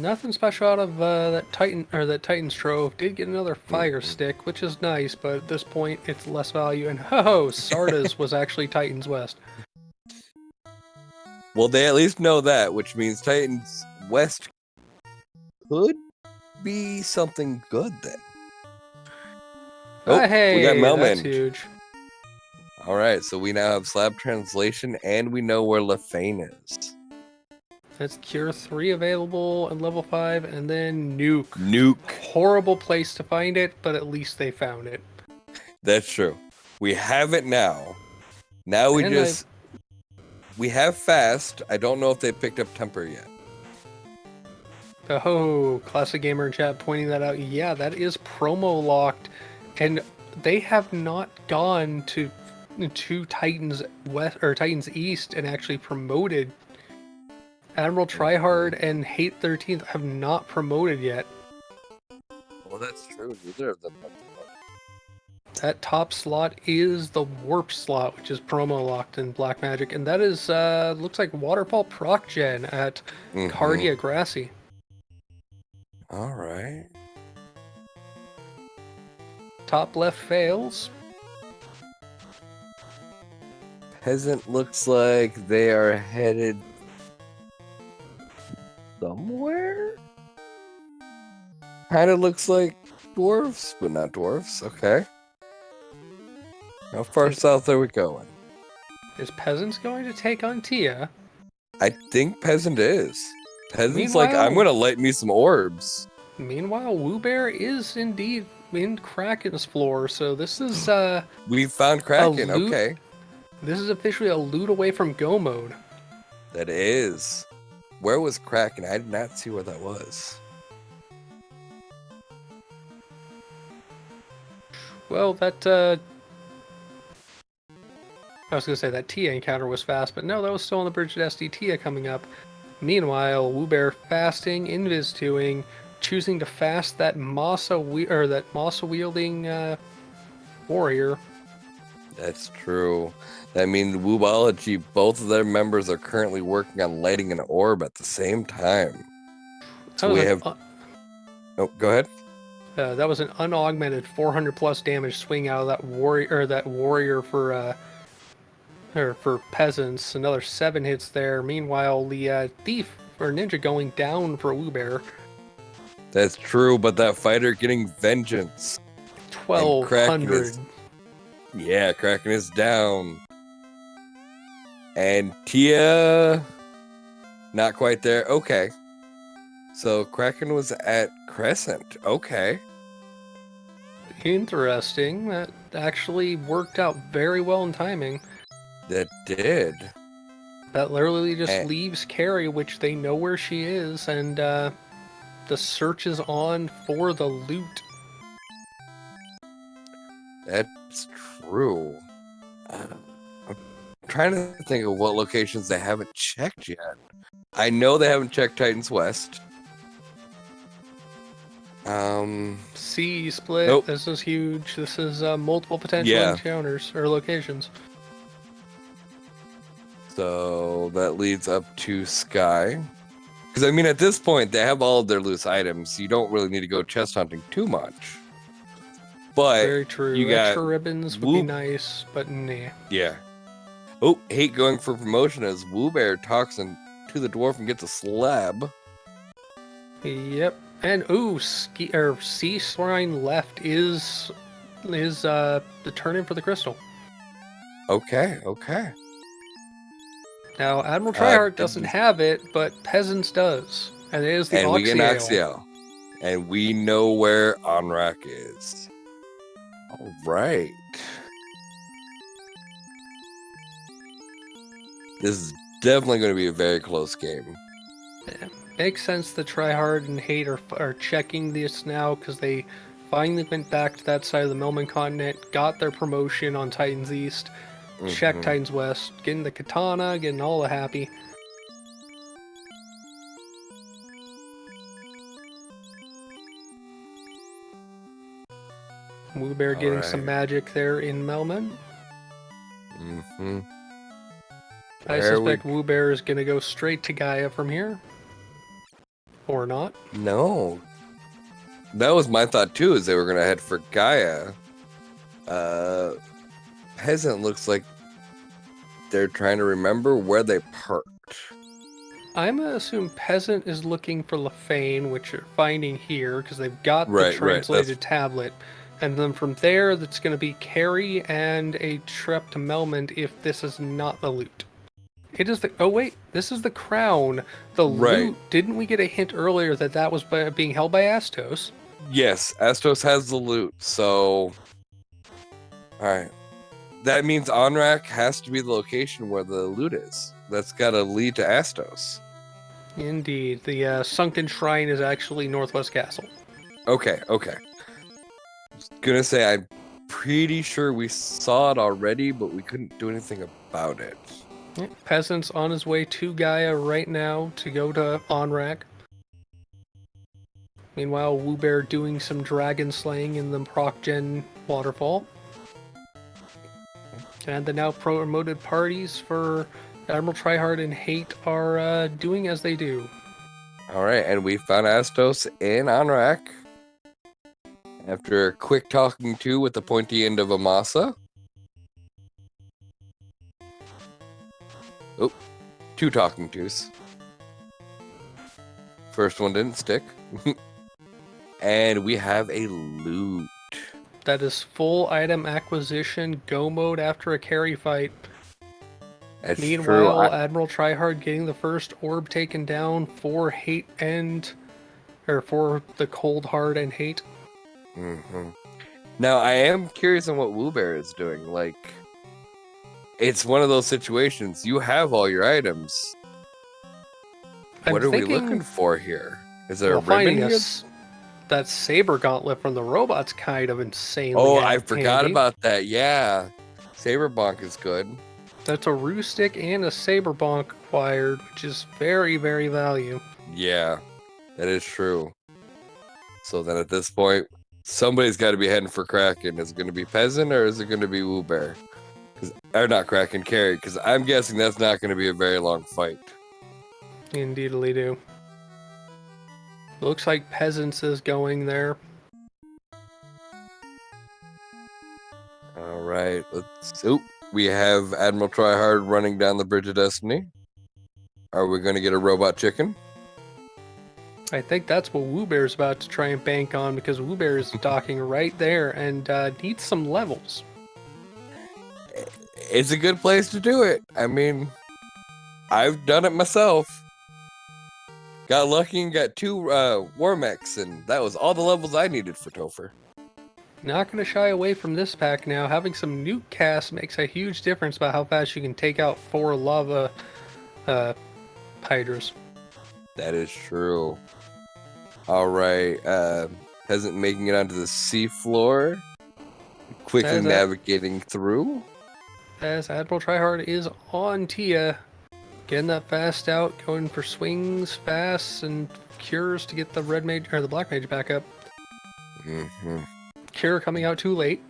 A: Nothing special out of that Titan's Trove. Did get another fire stick, which is nice, but at this point it's less value. And Sarda's was actually Titan's West.
B: Well, they at least know that, which means Titans West could be something good then. Oh,
A: Hey,
B: we got
A: that's
B: Melmond.
A: huge.
B: All right, so we now have slab translation, and we know where Lefane is.
A: That's Cure 3 available and level 5, and then Nuke.
B: Nuke.
A: Horrible place to find it, but at least they found it.
B: That's true. We have it now. Now we we have fast. I don't know if they picked up temper yet.
A: Oh, Classic Gamer in chat pointing that out. Yeah, that is promo locked, and they have not gone to Titans West or Titans East and actually promoted. Admiral Tryhard and Hate 13th have not promoted yet.
B: Well, that's true. Neither of them have promoted.
A: That top slot is the Warp slot, which is promo locked in Black Magic, and that is looks like Waterfall Proc Gen at Cardia Grassy.
B: All right.
A: Top left fails.
B: Peasant looks like they are headed somewhere. Kind of looks like dwarves, but not dwarves. Okay. How far south are we going?
A: Is Peasants going to take on Tia?
B: I think Peasant is. Peasant's like, I'm going to light me some orbs.
A: Meanwhile, Woobear is indeed in Kraken's floor, so this is
B: we found Kraken, okay.
A: This is officially a loot away from Go mode.
B: That is. Where was Kraken? I did not see where that was.
A: Well, that I was going to say that Tia encounter was fast, but no, that was still on the bridge to SD Tia coming up. Meanwhile, Woobear fasting, invis-2ing, choosing to fast that Masa wielding warrior.
B: That's true. That means Wumbology, both of their members are currently working on lighting an orb at the same time. So we have... Oh, go ahead.
A: That was an unaugmented 400 plus damage swing out of that warrior for peasants. Another 7 hits there. Meanwhile, the thief or ninja going down for Woobear.
B: That's true, but that fighter getting vengeance.
A: 1200.
B: Yeah, Kraken is down. And Tia, not quite there. Okay. So Kraken was at Crescent. Okay.
A: Interesting. That actually worked out very well in timing.
B: That did.
A: That literally just leaves Carrie, which they know where she is, and the search is on for the loot.
B: That's true. I'm trying to think of what locations they haven't checked yet. I know they haven't checked Titans West.
A: C split.
B: Nope.
A: This is huge. This is multiple potential encounters or locations.
B: So that leads up to Sky. Because, I mean, at this point, they have all of their loose items. You don't really need to go chest hunting too much. But
A: very true.
B: You
A: Extra
B: got
A: ribbons would be nice, but nah.
B: Yeah. Oh, Hate going for promotion as Woobear talks to the dwarf and gets a slab.
A: Yep. And C Shrine left is the turn in for the crystal.
B: Okay, okay.
A: Now, Admiral Tryhard doesn't
B: Did-
A: have it, but Peasants does. And it is the
B: and we get
A: Oxyale.
B: Oxyale. And we know where Onrak is. All right. This is definitely going to be a very close game.
A: Yeah. Makes sense that Tryhard and Hate are checking this now because they finally went back to that side of the Melman continent, got their promotion on Titans East, check Titans West, getting the katana, getting all the happy. Woobear getting some magic there in Melman. I suspect Woobear is going to go straight to Gaia from here. Or not.
B: No. That was my thought too, is they were going to head for Gaia. Peasant looks like they're trying to remember where they parked.
A: I'm going to assume Peasant is looking for Lefane, which you're finding here, because they've got the translated tablet. And then from there, that's going to be Carry and a trip to Melmond if this is not the loot. It is the... Oh, wait. This is the crown. The loot... Didn't we get a hint earlier that that was being held by Astos?
B: Yes, Astos has the loot, so... Alright. That means Onrak has to be the location where the loot is. That's got to lead to Astos.
A: Indeed. The sunken shrine is actually Northwest Castle.
B: Okay, okay. I was gonna say, I'm pretty sure we saw it already, but we couldn't do anything about it.
A: Peasant's on his way to Gaia right now to go to Onrak. Meanwhile, Woobear doing some dragon slaying in the Proc-Gen waterfall. And the now promoted parties for Admiral Tryhard and Hate are doing as they do.
B: Alright, and we found Astos in Onrak. After a quick talking to with the pointy end of Amasa. Oh, 2 talking tos. First one didn't stick. And we have a loot.
A: That is full item acquisition, go mode after a carry fight.
B: That's
A: Meanwhile,
B: true.
A: Admiral Tryhard getting the first orb taken down for Hate and... or for the Cold Hard and Hate.
B: Now, I am curious on what Woobear is doing. Like, it's one of those situations. You have all your items. What are we looking for here? Is there a ribbon here?
A: That saber gauntlet from the robot's kind of insanely
B: Oh, I forgot about that. Yeah. Saber bonk is good.
A: That's a Roo stick and a saber bonk acquired, which is very, very value.
B: Yeah, that is true. So then at this point, somebody's got to be heading for Kraken. Is it going to be Peasant or is it going to be Woobear? Or not Kraken, Carry, because I'm guessing that's not going to be a very long fight.
A: Indeedly do. Looks like Peasants is going there.
B: All right, let's. Oh, we have Admiral Tryhard running down the Bridge of Destiny. Are we going to get a robot chicken?
A: I think that's what Woobear's about to try and bank on, because Woobear is docking right there and needs some levels.
B: It's a good place to do it. I mean, I've done it myself. Got lucky and got 2 Warmechs, and that was all the levels I needed for Topher.
A: Not going to shy away from this pack now. Having some nuke cast makes a huge difference about how fast you can take out 4 lava hydras.
B: That is true. All right, Peasant making it onto the seafloor, quickly navigating through.
A: As Admiral Tryhard is on Tia, getting that fast out, going for swings fast and cures to get the red mage or the black mage back up. Cure coming out too late,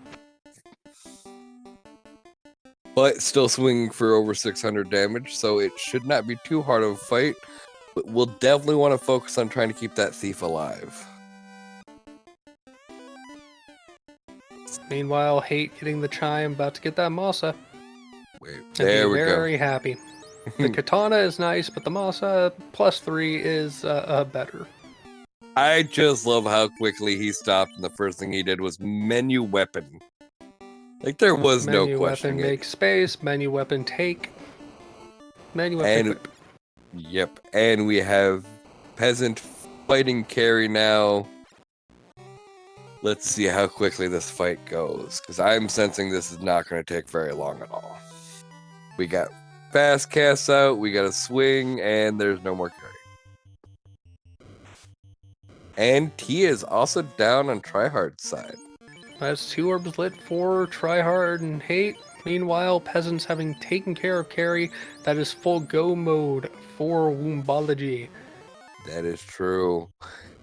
B: but still swinging for over 600 damage, so it should not be too hard of a fight. But we'll definitely want to focus on trying to keep that thief alive.
A: Meanwhile, Hate getting the chime, about to get that Masa.
B: Wait, there we go.
A: Very happy. The katana is nice, but the Masa +3 is better.
B: I just love how quickly he stopped, and the first thing he did was menu weapon. Like there was no
A: Menu
B: questioning
A: weapon
B: it.
A: make space, menu weapon take, menu weapon
B: And
A: equip.
B: yep, and we have peasant fighting carry now. Let's see how quickly this fight goes, because I'm sensing this is not going to take very long at all. We got fast casts out, we got a swing, and there's no more carry. And Tia is also down on Tryhard's side.
A: That's 2 orbs lit for Tryhard and Hate. Meanwhile, Peasants having taken care of carry, that is full go mode for Wumbology.
B: That is true.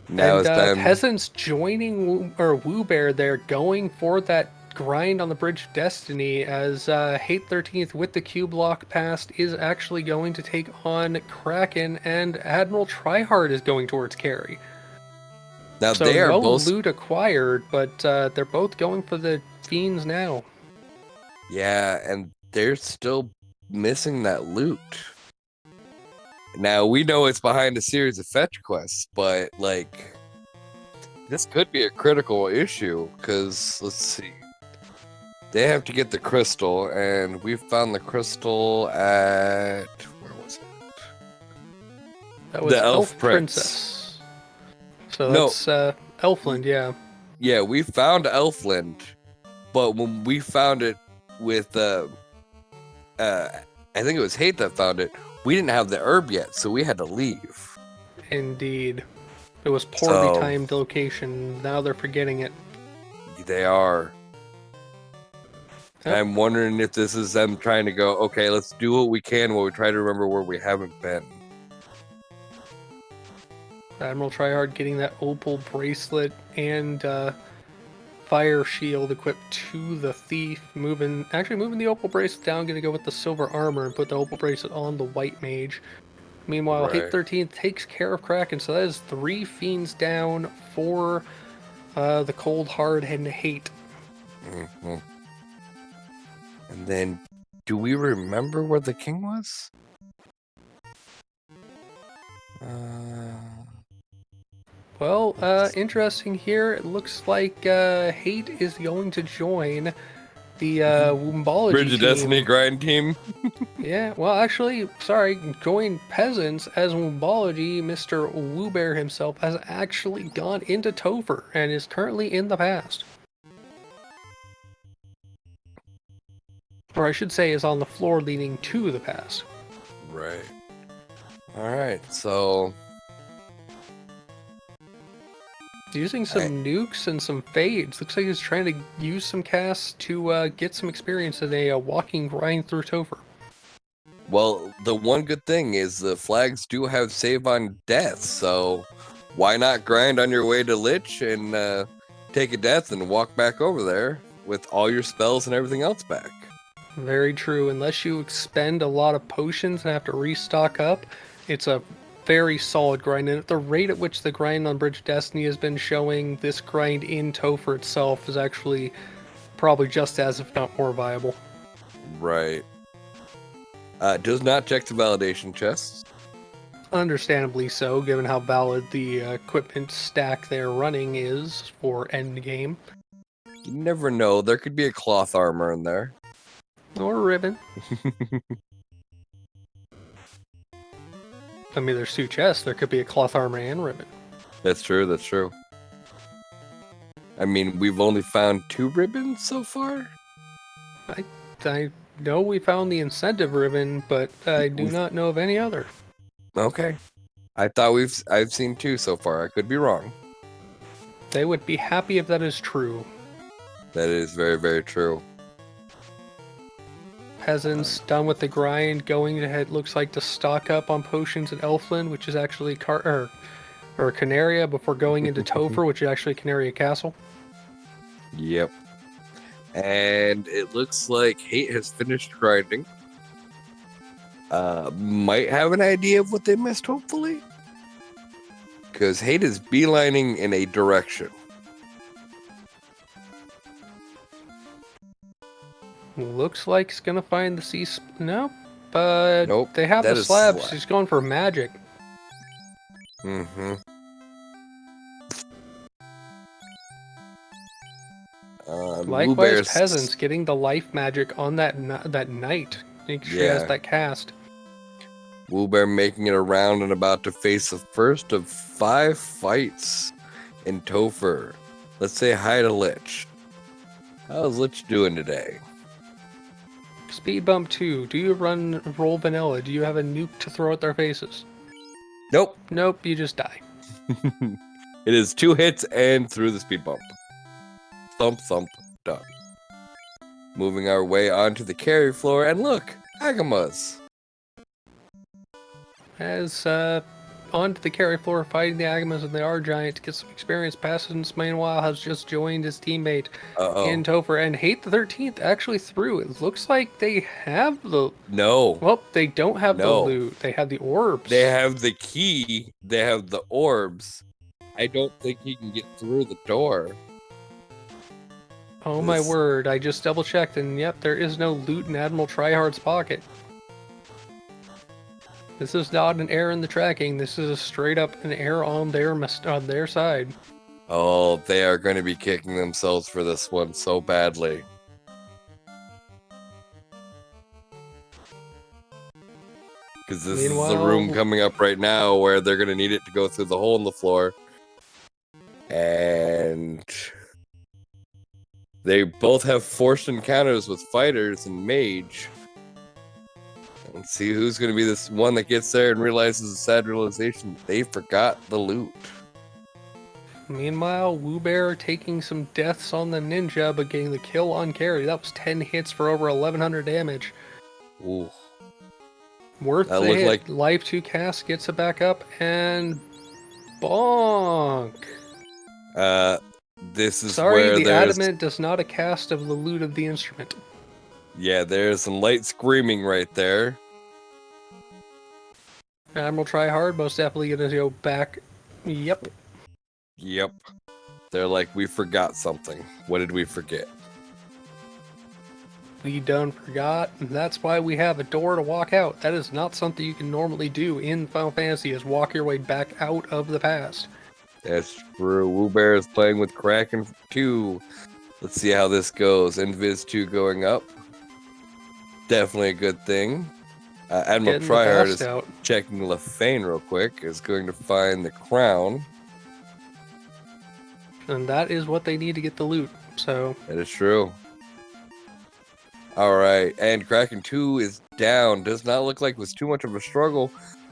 B: Now
A: And
B: it's time.
A: Peasants joining Woo Bear there, going for that grind on the Bridge of Destiny, as Hate 13th with the cube lock past is actually going to take on Kraken, and Admiral Tryhard is going towards carry.
B: Now
A: So
B: they are
A: no
B: both.
A: loot acquired, but they're both going for the Fiends now.
B: Yeah, and they're still missing that loot. Now we know it's behind a series of fetch quests, but like this could be a critical issue because let's see. They have to get the crystal, and we found the crystal at where was it?
A: That was
B: The Elf
A: Princess. So
B: No.
A: that's Elfland, yeah.
B: Yeah, we found Elfland, but when we found it with I think it was Hate that found it, we didn't have the herb yet, so we had to leave.
A: Indeed. It was poorly
B: So-
A: timed location. Now they're forgetting it.
B: They are.
A: Yep.
B: I'm wondering if this is them trying to go, okay, let's do what we can while we try to remember where we haven't been.
A: Admiral Tryhard getting that opal bracelet and fire shield equipped to the thief. Moving the opal bracelet down, gonna go with the silver armor and put the opal bracelet on the white mage. Meanwhile,
B: Right.
A: Hate 13 takes care of Kraken, so that is 3 fiends down for the cold hard and Hate.
B: Mhm. And then, do we remember where the king was?
A: Well, interesting here. It looks like Hate is going to join the Wumbology
B: Bridge of
A: team.
B: Destiny grind team.
A: Yeah, well, actually, sorry, join Peasants as Wumbology. Mr. Woobear himself has actually gone into Topher and is currently in the past. Or I should say is on the floor leading to the past.
B: Right. Alright, so
A: Using some nukes and some fades. Looks like he's trying to use some casts to get some experience in a walking grind through Topher.
B: well, the one good thing is the flags do have save on death, so why not grind on your way to Lich and take a death and walk back over there with all your spells and everything else back?
A: Very true. Unless you expend a lot of potions and have to restock up, it's a very solid grind. And at the rate at which the grind on Bridge of Destiny has been showing, this grind in Topher itself is actually probably just as, if not more, viable.
B: Right. Does not check the validation chests.
A: Understandably so, given how valid the equipment stack they're running is for endgame.
B: You never know. There could be a cloth armor in there.
A: Or a ribbon. I mean, there's 2 chests. There could be a cloth armor and ribbon.
B: That's true. That's true. I mean, we've only found 2 ribbons so far.
A: I know we found the incentive ribbon, but I do not know of any other.
B: Okay. I thought I've seen 2 so far. I could be wrong.
A: They would be happy if that is true.
B: That is very, very true.
A: Peasants done with the grind, going ahead, looks like to stock up on potions at Elfland, which is actually or Canaria, before going into Topher, which is actually Canaria Castle.
B: Yep. And it looks like Hate has finished grinding. Might have an idea of what they missed, hopefully. Because Hate is beelining in a direction.
A: Looks like he's gonna find the sea. Nope. But
B: Nope,
A: they have
B: that
A: the
B: is
A: slabs.
B: slab.
A: He's going for magic.
B: Mm-hmm.
A: Likewise,
B: Bluebear's
A: Peasants getting the life magic on that knight. Make sure he has
B: Yeah.
A: that cast.
B: Woobear making it around and about to face the first of 5 fights in Topher. Let's say hi to Lich. How's Lich doing today?
A: Speed bump 2. Do you roll vanilla? Do you have a nuke to throw at their faces?
B: Nope.
A: Nope, you just die.
B: It is 2 hits and through the speed bump. Thump, thump, done. Moving our way onto the carry floor, and look, Agamas.
A: As onto the carry floor fighting the Agamas and the R-Giant to get some experience. Peasants, meanwhile, has just joined his teammate in Topher, and Haate the 13th actually through. It looks like they have the...
B: No.
A: Well, they don't have the loot. They have the orbs.
B: They have the key. They have the orbs. I don't think he can get through the door.
A: Oh my word, I just double checked and yep, there is no loot in Admiral Tryhard's pocket. This is not an error in the tracking, this is a straight up an error on their side.
B: Oh, they are going to be kicking themselves for this one so badly. Because this is the room coming up right now where they're going to need it to go through the hole in the floor. And they both have forced encounters with fighters and mage. Let's see who's going to be this one that gets there and realizes the sad realization they forgot the loot.
A: Meanwhile, Woobear taking some deaths on the ninja, but getting the kill on carry. That was 10 hits for over 1100 damage.
B: Ooh.
A: Worth the hit. Like... Life 2 cast gets it back up, and bonk.
B: This is
A: Sorry,
B: where
A: the adamant does not a cast of the loot of the instrument.
B: Yeah, there's some light screaming right there.
A: Admiral Tryhard most definitely gonna go back. Yep.
B: Yep. They're like, we forgot something. What did we forget?
A: We done forgot, and that's why we have a door to walk out. That is not something you can normally do in Final Fantasy, is walk your way back out of the past.
B: That's true. Woobear is playing with Kraken 2. Let's see how this goes. Invis 2 going up. Definitely a good thing. Admiral Tryhard is checking Lefane real quick. Is going to find the crown.
A: And that is what they need to get the loot. So
B: that is true. Alright, and Kraken 2 is down. Does not look like it was too much of a struggle.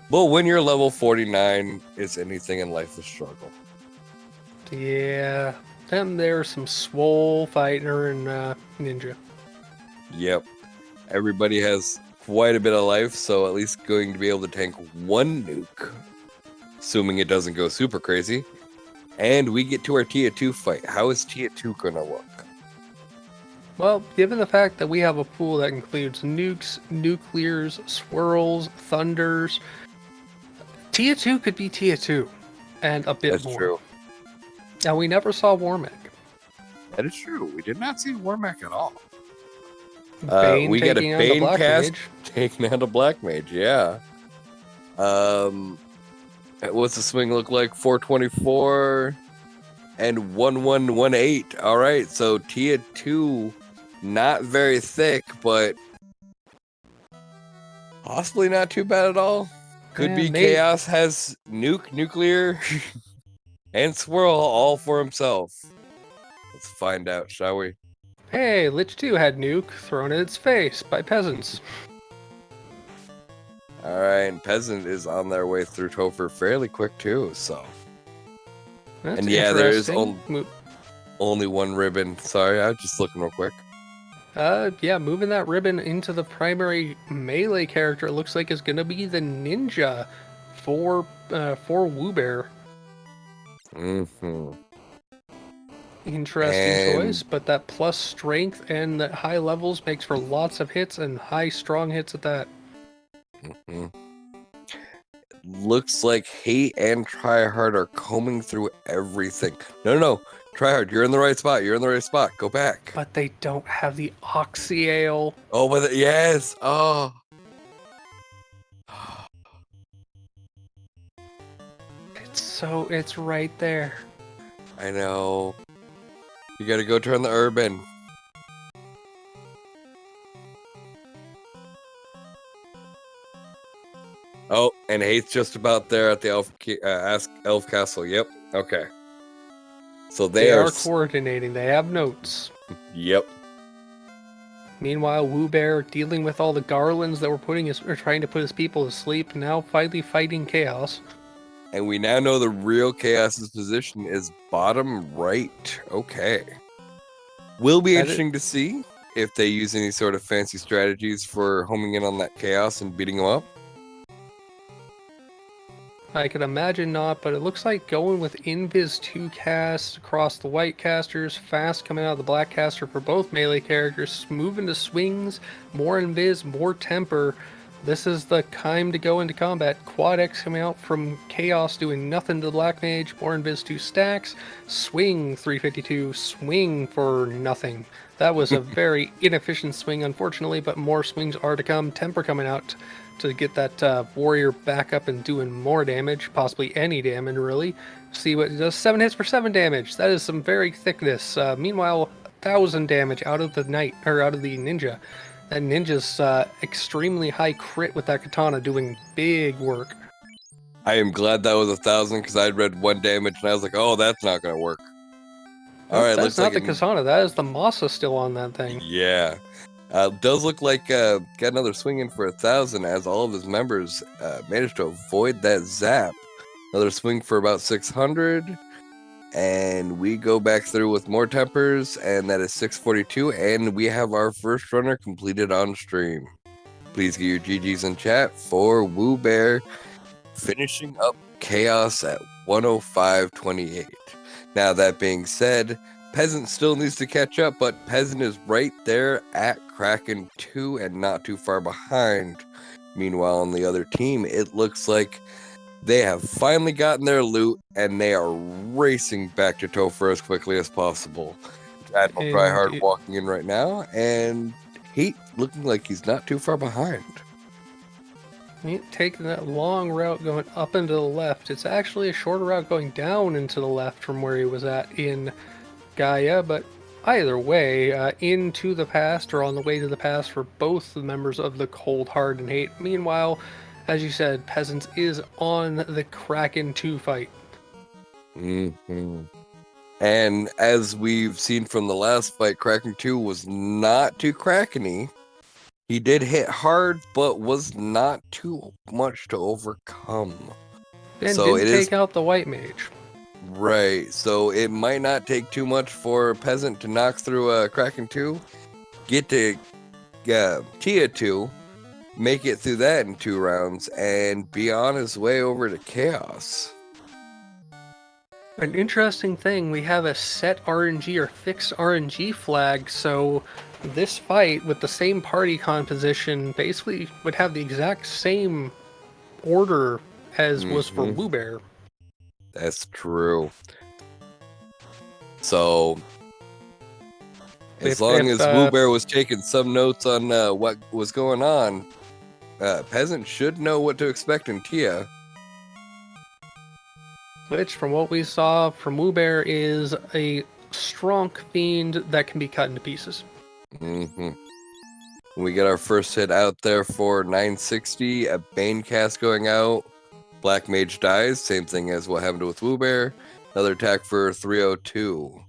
B: But when you're level 49, it's anything in life a struggle.
A: Yeah. Then there's some swole fighter and ninja.
B: Yep. Everybody has quite a bit of life, so at least going to be able to tank 1 nuke. Assuming it doesn't go super crazy. And we get to our Tia 2 fight. How is Tia 2 gonna look?
A: Well, given the fact that we have a pool that includes nukes, nuclears, swirls, thunders, Tia 2 could be Tia 2, and a bit more.
B: That's true.
A: Now, we never saw Warmac.
B: That is true. We did not see Warmac at all.
A: Bane
B: we get a Bane cast
A: Mage.
B: taking out a Black Mage, yeah. What's the swing look like? 424 and 1118. All right, so Tia 2, not very thick, but possibly not too bad at all. Could be Chaos has nuclear, and Swirl all for himself. Let's find out, shall we?
A: Hey, Lich 2 had nuke thrown in its face by peasants.
B: Alright, and Peasant is on their way through Topher fairly quick too, so.
A: That's
B: and yeah, there is only 1 ribbon. Sorry, I was just looking real quick.
A: Yeah, moving that ribbon into the primary melee character, it looks like is gonna be the ninja for Woobear.
B: Mm-hmm.
A: Interesting choice, but that plus strength and that high levels makes for lots of hits and high strong hits at that.
B: Mm-hmm. Looks like Haate and Tryhard are combing through everything. No. Tryhard, you're in the right spot. You're in the right spot. Go back.
A: But they don't have the Oxyale.
B: Oh, but yes. Oh.
A: It's right there.
B: I know. You gotta go turn the urban. Oh, and Hate's just about there at the Elf Castle. Yep. Okay. So
A: They are coordinating. They have notes.
B: Yep.
A: Meanwhile, Wu Bear dealing with all the garlands that were trying to put his people to sleep, now finally fighting chaos.
B: And we now know the real Chaos's position is bottom right. Okay. Will be interesting to see if they use any sort of fancy strategies for homing in on that Chaos and beating him up.
A: I could imagine not, but it looks like going with Invis 2 cast across the white casters, fast coming out of the black caster for both melee characters, moving to swings, more Invis, more temper. This is the time to go into combat. Quad X coming out from Chaos doing nothing to the black mage, more Invis 2 stacks, swing 352, swing for nothing. That was a very inefficient swing, unfortunately, but more swings are to come. Temper coming out to get that warrior back up and doing more damage, possibly any damage, really. See what it does. 7 hits for 7 damage. That is some very thickness. Meanwhile, 1,000 damage out of the knight, or out of the ninja. That ninja's extremely high crit with that katana, doing big work.
B: I am glad that was 1,000 because I'd read 1 damage and I was like, oh, that's not going to work.
A: All right, that's not the katana. That is the Masa still on that thing.
B: Yeah. Does look like got another swing in for 1,000 as all of his members managed to avoid that zap. Another swing for about 600. And we go back through with more tempers, and that is 642. And we have our first runner completed on stream. Please get your GGs in chat for Wu Bear finishing up Chaos at 105.28. Now, that being said, Peasant still needs to catch up, but Peasant is right there at Kraken 2 and not too far behind. Meanwhile, on the other team, it looks like they have finally gotten their loot and they are racing back to Topher as quickly as possible. Admiral Tryhard walking in right now, and Heat looking like he's not too far behind.
A: Taking that long route going up and to the left. It's actually a shorter route going down and to the left from where he was at in Gaia, but either way, into the past or on the way to the past for both the members of the Cold Hard and Hate. Meanwhile, as you said, Peasants is on the Kraken 2 fight.
B: Mm-hmm. And as we've seen from the last fight, Kraken 2 was not too Krakeny. He did hit hard, but was not too much to overcome.
A: And so didn't take out the white mage.
B: Right, so it might not take too much for Peasant to knock through Kraken 2, get to Tia 2, make it through that in 2 rounds, and be on his way over to Chaos.
A: An interesting thing, we have a set RNG or fixed RNG flag, so this fight with the same party composition basically would have the exact same order as was for Wu Bear.
B: That's true. So, as long as Wu Bear was taking some notes on what was going on, Peasant should know what to expect in Tia.
A: Which, from what we saw from Wu Bear, is a strong fiend that can be cut into pieces.
B: We get our first hit out there for 960, a Bane cast going out. Black Mage dies, same thing as what happened with Wu Bear. Another attack for 302.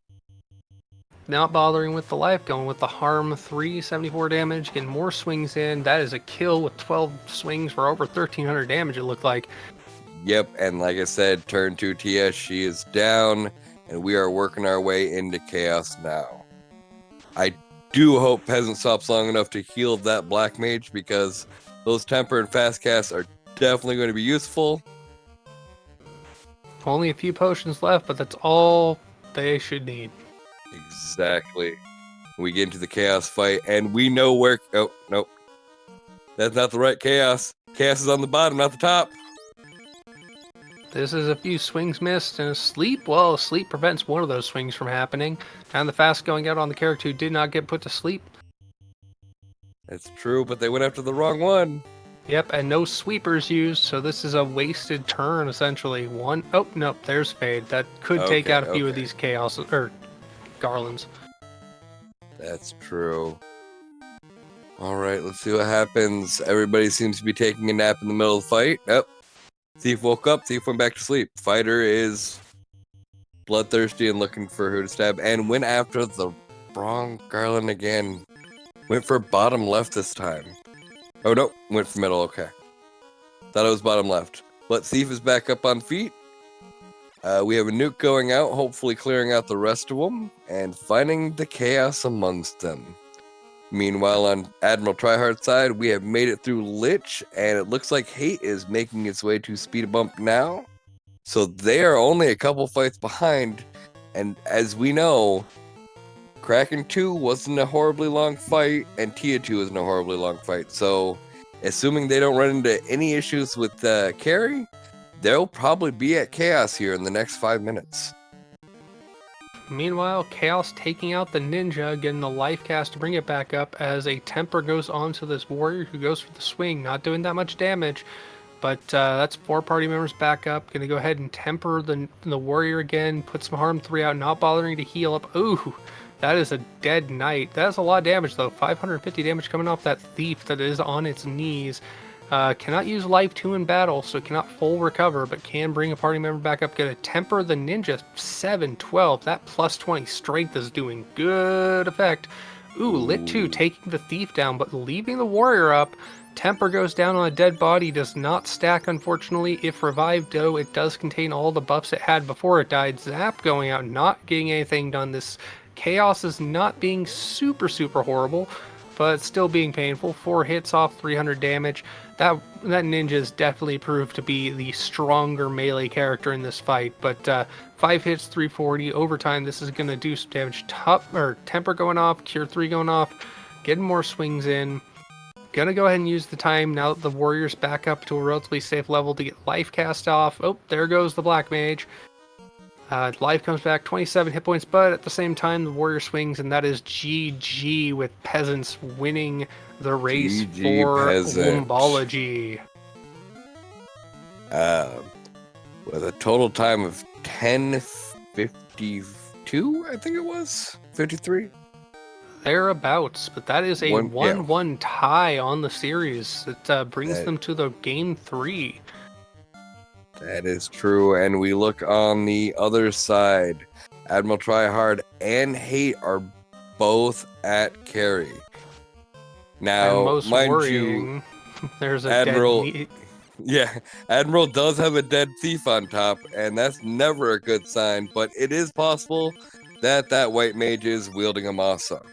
A: Not bothering with the life, going with the harm 3, 74 damage, getting more swings in. That is a kill with 12 swings for over 1,300 damage, it looked like.
B: Yep, and like I said, turn 2 Tia, she is down, and we are working our way into Chaos now. I do hope Peasant stops long enough to heal that Black Mage, because those temper and fast casts are definitely going to be useful.
A: Only a few potions left, but that's all they should need.
B: Exactly. We get into the Chaos fight, and we know where... Oh, nope. That's not the right Chaos. Chaos is on the bottom, not the top.
A: This is a few swings missed and a sleep. Well, sleep prevents one of those swings from happening. And the fast going out on the character who did not get put to sleep.
B: That's true, but they went after the wrong one.
A: Yep, and no sweepers used, so this is a wasted turn, essentially. Oh, nope, there's Fade. That could take out a few of these chaos, or garlands.
B: That's true. All right, let's see what happens. Everybody seems to be taking a nap in the middle of the fight. Yep. Thief woke up. Thief went back to sleep. Fighter is bloodthirsty and looking for who to stab, and went after the wrong garland again. Went for bottom left this time. Oh, no. Went for middle. Okay. Thought it was bottom left. But Thief is back up on feet. We have a nuke going out, hopefully clearing out the rest of them, and finding the chaos amongst them. Meanwhile, on Admiral Tryhard's side, we have made it through Lich, and it looks like Hate is making its way to Speed Bump now. So they are only a couple fights behind, and as we know, Kraken 2 wasn't a horribly long fight, and Tia 2 isn't a horribly long fight. So, assuming they don't run into any issues with carry, they'll probably be at Chaos here in the next 5 minutes.
A: Meanwhile, Chaos taking out the ninja, getting the life cast to bring it back up as a temper goes on to this warrior who goes for the swing, not doing that much damage. But that's 4 party members back up. Gonna go ahead and temper the warrior again, put some harm 3 out, not bothering to heal up. Ooh, that is a dead knight. That is a lot of damage though. 550 damage coming off that thief that is on its knees. Cannot use life 2 in battle, so cannot full recover, but can bring a party member back up. Gonna temper the ninja 712. That plus 20 strength is doing good effect. Ooh, Lit 2 taking the thief down, but leaving the warrior up. Temper goes down on a dead body, does not stack unfortunately. If revived though, it does contain all the buffs it had before it died. Zap going out, not getting anything done. This Chaos is not being super horrible, but still being painful. 4 hits off 300 damage. That ninja is definitely proved to be the stronger melee character in this fight, but 5 hits, 340. Overtime, this is going to do some damage. Temper going off, Cure 3 going off, getting more swings in. Gonna go ahead and use the time now that the warrior's back up to a relatively safe level to get life cast off. Oh, there goes the black mage. Life comes back, 27 hit points, but at the same time, the warrior swings, and that is GG with Peasants winning the race for Wumbology.
B: With a total time of 10:52, I think it was 53.
A: Thereabouts, but that is a 1-1 tie on the series. It brings them to the game 3.
B: That is true, and we look on the other side. Admiral Tryhard and Hate are both at carry. Now, mind you,
A: there's a
B: Admiral. Yeah, Admiral does have a dead thief on top, and that's never a good sign. But it is possible that white mage is wielding a Masa.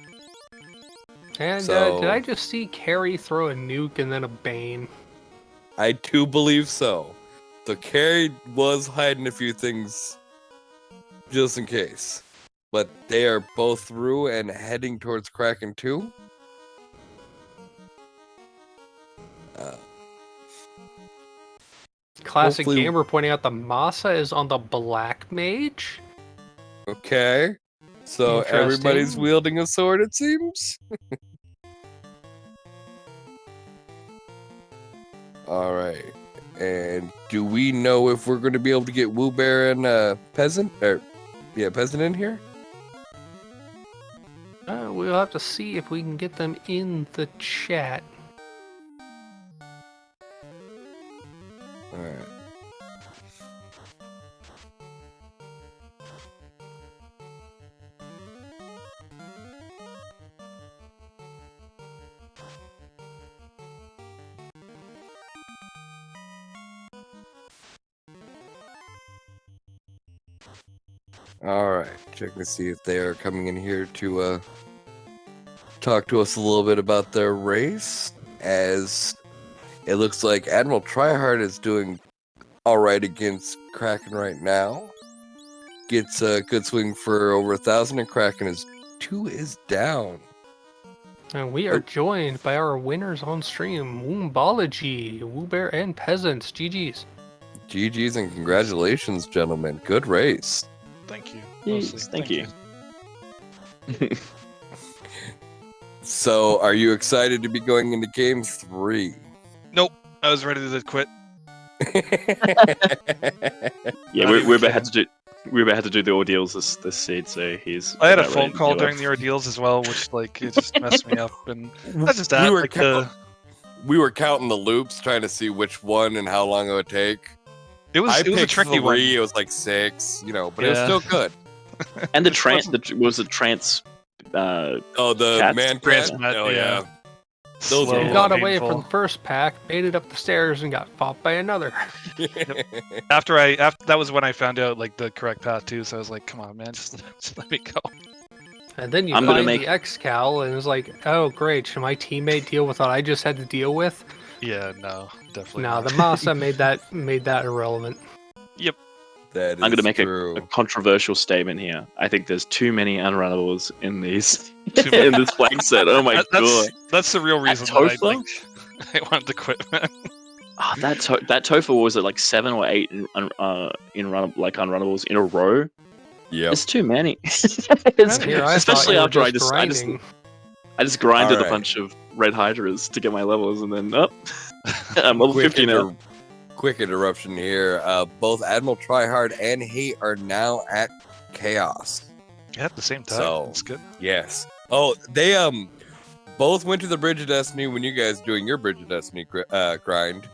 A: And did I just see Carrie throw a nuke and then a Bane?
B: I do believe so. So Carrie was hiding a few things just in case. But they are both through and heading towards Kraken 2.
A: Classic Gamer pointing out the Masa is on the black mage.
B: Okay. So everybody's wielding a sword, it seems. All right. And do we know if we're going to be able to get Woo Bear and Peasant in here?
A: We'll have to see if we can get them in the chat.
B: All right. All right, checking to see if they are coming in here to talk to us a little bit about their race. As it looks like Admiral Tryhard is doing all right against Kraken right now. Gets a good swing for over 1,000, and Kraken is 2 is down.
A: And we are joined by our winners on stream, Wumbology, Woo Bear, and Peasants. GG's.
B: GG's and congratulations, gentlemen. Good race.
C: Thank you.
D: Yes, thank you.
B: So, are you excited to be going into game 3?
C: Nope. I was ready to quit.
D: Yeah, we're about to
C: we were about to do the ordeals this seed, so he's.
D: I had a
C: about
D: phone
C: ready to
D: call
C: do it.
D: during the ordeals as well, which like it just messed me up. And that's just
B: We
D: that.
B: were
D: Like
B: we were counting the loops, trying to see which one and how long it would take.
D: it was
B: I
D: a
B: picked
D: tricky
B: 3.
D: one.
B: It was like 6, but it was
D: Yeah.
B: still good.
C: And the trance was a trance.
B: Oh, the
C: Cats.
B: man
D: Trans
B: cat.
D: met,
B: Oh
D: yeah.
B: yeah. Those
D: Slow,
B: were
A: You got away
D: painful.
A: from the first pack, made it up the stairs, and got fought by another.
D: After that was when I found out like the correct path too. So I was like, come on, man, just let me go.
A: And then you
C: I'm gonna
A: find
C: make-
A: the X-Cal, and it's like, oh great, should my teammate deal with what I just had to deal with?
D: Yeah, no, definitely.
A: No,
D: not.
A: the Masa made that irrelevant.
B: That is
C: I'm gonna make
B: true.
C: a controversial statement here. I think there's too many unrunnables in these
D: Too many.
C: in this flag set. Oh my god!
D: That's the real reason that
C: Topher?
D: I wanted to quit, man.
C: Oh, that Topher was it like 7 or 8 in unrunnables in a row.
B: Yep.
C: It's too many.
A: Here, I
C: Especially
A: thought you were
C: after
A: just
C: I just
A: grinding.
C: grinded
B: Alright.
C: a bunch of red hydras to get my levels, and then I'm level 50 now.
B: Quick interruption here. Both Admiral Tryhard and Hate are now at Chaos.
D: Yeah, at the same time.
B: So-
D: That's good.
B: Yes. Oh, they both went to the Bridge of Destiny when you guys doing your Bridge of Destiny grind.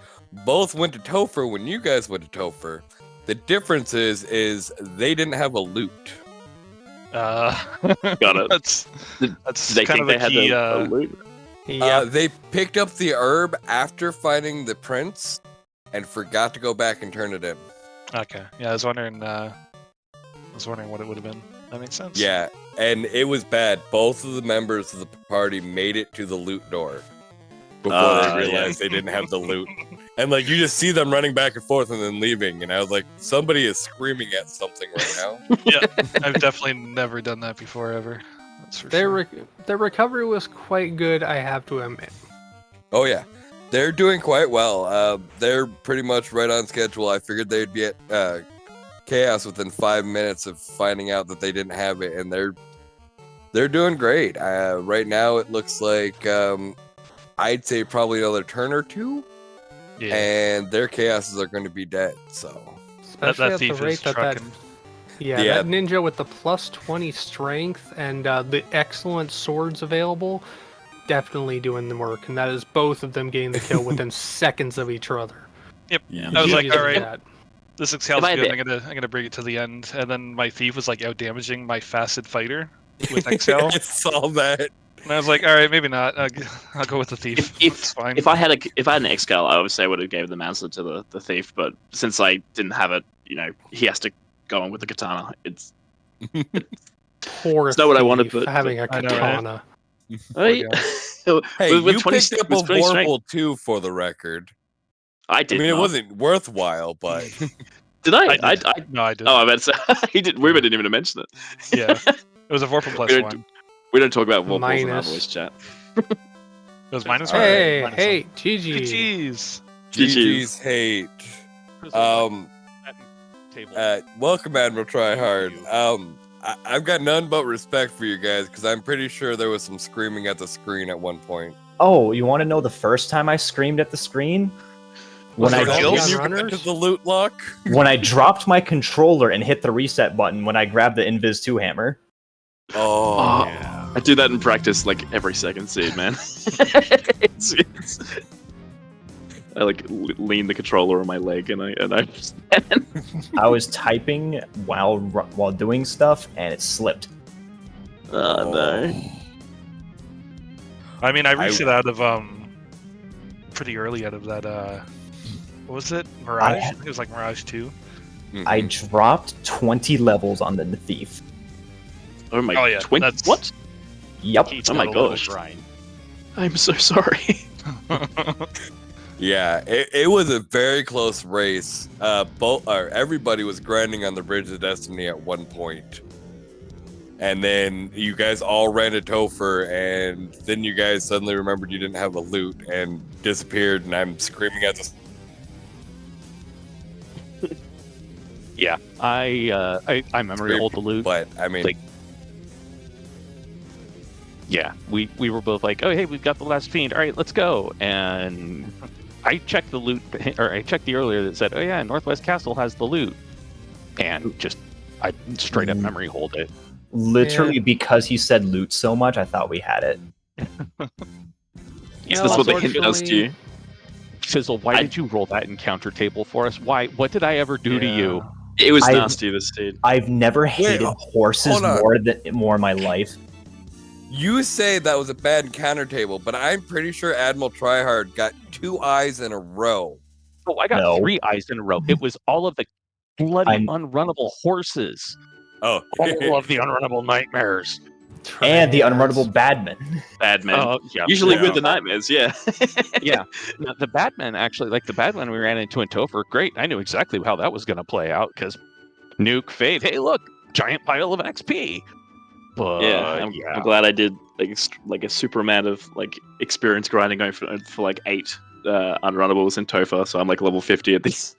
B: Both went to Topher when you guys went to Topher. The difference is they didn't have a loot.
C: Got it.
D: That's
C: Did they
D: kind
C: think
D: of
C: they
D: the
C: had
D: key.
C: a loot?
A: Yeah,
B: They picked up the herb after finding the prince and forgot to go back and turn it in.
D: Okay. Yeah, I was wondering what it would have been. That makes sense.
B: Yeah, and it was bad. Both of the members of the party made it to the loot door before they realized they didn't have the loot. And like you just see them running back and forth and then leaving, and I was like, somebody is screaming at something right now.
D: Yeah, I've definitely never done that before ever. That's for sure.
A: their recovery was quite good, I have to admit.
B: Oh yeah, they're doing quite well. They're pretty much right on schedule. I figured they'd be at Chaos within 5 minutes of finding out that they didn't have it, and they're doing great. Right now, it looks like I'd say probably another turn or two,
D: Yeah.
B: and their Chaoses are going to be dead. So
A: Especially
D: that
A: at the
D: thief
A: rate
D: is
A: that
D: trucking.
A: Yeah,
B: Yeah.
A: that ninja with the plus 20 strength and the excellent swords available, definitely doing the work. And that is both of them getting the kill within seconds of each other.
C: Yeah.
D: I was like,
A: Easy
D: all right,
A: that.
D: this excels
C: If I
D: good.
C: had
D: I'm gonna bring it to the end, and then my thief was like out damaging my facet fighter with Excel,
B: I saw that.
D: and I was like, all right, maybe not. I'll go with the thief. It's fine.
C: If I had an X-Cal, I obviously would have gave the answer to the thief, but since I didn't have it, he has to go on with the katana. It's
A: Poor
C: It's not what I
A: thief
C: wanted, but-
A: having a
D: I know, right?
A: katana.
C: Hey,
B: Hey,
C: with
B: you
C: 20
B: picked up a
C: with 20 strength.
B: Vorpal too, for the record.
C: I
B: I
C: did.
B: mean, it
C: not.
B: wasn't worthwhile, but
C: Did I?
D: I No, I didn't.
C: Oh, I meant to say he did. Ruben didn't even mention it.
D: Yeah, it was a Vorpal plus
C: We don't-
D: 1.
C: We don't talk about Vorpals in our
A: Minus.
C: voice chat.
D: It was minus
B: All
D: one.
B: right.
A: Hey,
D: Minus
A: hey,
D: one.
A: GG.
D: GG's.
B: GG's hate. Welcome, Admiral Tryhard. I've got none but respect for you guys because I'm pretty sure there was some screaming at the screen at one point.
E: Oh, you want to know the first time I screamed at the screen?
A: Was
E: When
A: it
E: I,
A: all
B: When
A: on
B: you got
A: runners?
B: to the loot lock.
E: when I dropped my controller and hit the reset button when I grabbed the Invis 2 hammer.
B: Oh,
C: Oh, I do that in practice like every second seed, man. I like lean the controller on my leg and I
E: I was typing while doing stuff and it slipped.
C: Oh no.
D: I mean, I reached it out of pretty early out of that. What was it? Mirage. I think it was like Mirage 2.
E: I dropped 20 levels on the thief.
C: Oh my,
D: Oh, yeah,
C: 20?
D: that's-
C: What?
E: Yep.
D: He's
C: Oh my
D: got a level
C: gosh.
D: grind.
C: I'm so sorry.
B: yeah, it was a very close race. Everybody was grinding on the Bridge of Destiny at one point. And then you guys all ran to Topher, and then you guys suddenly remembered you didn't have a loot and disappeared, and I'm screaming at the...
F: Yeah, I memory hold the loot.
B: But, I mean...
F: Like- Yeah, we were both like, oh hey, we've got the last fiend. All right, let's go. And I checked the loot, or I checked the earlier that said, oh yeah, Northwest Castle has the loot, and just I straight up memory hold it.
E: Literally, because he said loot so much, I thought we had it.
C: Is this what the hint does to you?
F: Fizzle, why did you roll that encounter table for us? Why? What did I ever do to you?
C: It was nasty, this dude.
E: I've never hated horses more in my life.
B: You say that was a bad encounter table, but I'm pretty sure Admiral Tryhard got 2 eyes in a row.
F: Oh, I got
E: No.
F: 3 eyes in a row. It was all of the bloody unrunnable horses.
B: Oh.
F: All of the unrunnable nightmares.
E: And the unrunnable badmen.
C: Badmen.
F: Yeah.
C: Usually with the nightmares, yeah.
F: Yeah. No, the badmen, actually, like the badmen we ran into in Topher, great. I knew exactly how that was going to play out, because nuke, fade, hey, look, giant pile of XP. But,
C: I'm glad I did like a super amount of like experience grinding going for like 8 unrunnables in Topher, so I'm like level 50 at this.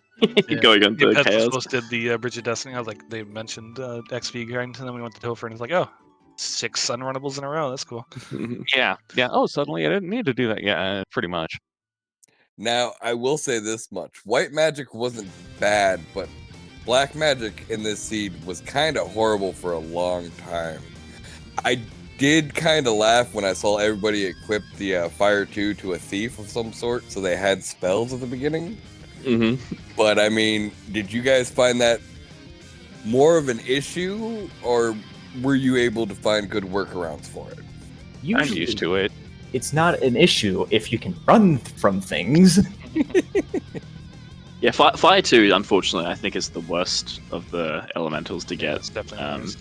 C: Going on to Chaos.
D: Did the Bridge of Destiny. I was like, they mentioned XP grind, and then we went to Topher, and it's like, oh, 6 unrunnables in a row. That's cool.
F: Yeah. Oh, suddenly I didn't need to do that. Yeah, pretty much.
B: Now, I will say this much. White magic wasn't bad, but black magic in this seed was kind of horrible for a long time. I did kind of laugh when I saw everybody equip the Fire 2 to a thief of some sort, so they had spells at the beginning. But, I mean, did you guys find that more of an issue, or were you able to find good workarounds for it?
F: I'm used to it.
E: It's not an issue if you can run from things.
C: Yeah, Fire 2, unfortunately, I think is the worst of the elementals to get.
D: It's definitely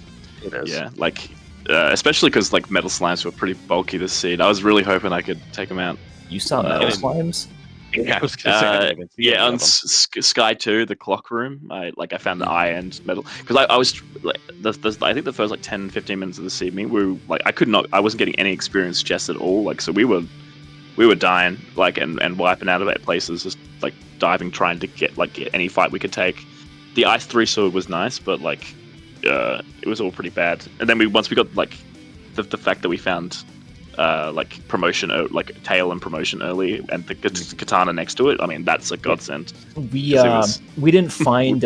F: It is.
C: Yeah, like, especially because like metal slimes were pretty bulky this seed. I was really hoping I could take them out.
E: You saw metal slimes?
F: Yeah, I was gonna say, I didn't even see any
C: on
F: of them.
C: Sky 2, the clock room, I found the eye and metal, because I was like, I think the first like 10-15 minutes of the seed meet, we were, like, I wasn't getting any experience just at all, like, so we were dying, like, and wiping out of places, just like diving, trying to get any fight we could take. The Ice 3 sword was nice, but like it was all pretty bad. And then once we got like the fact that we found like promotion, like tail and promotion early, and the katana next to it, I mean, that's a godsend.
E: We didn't find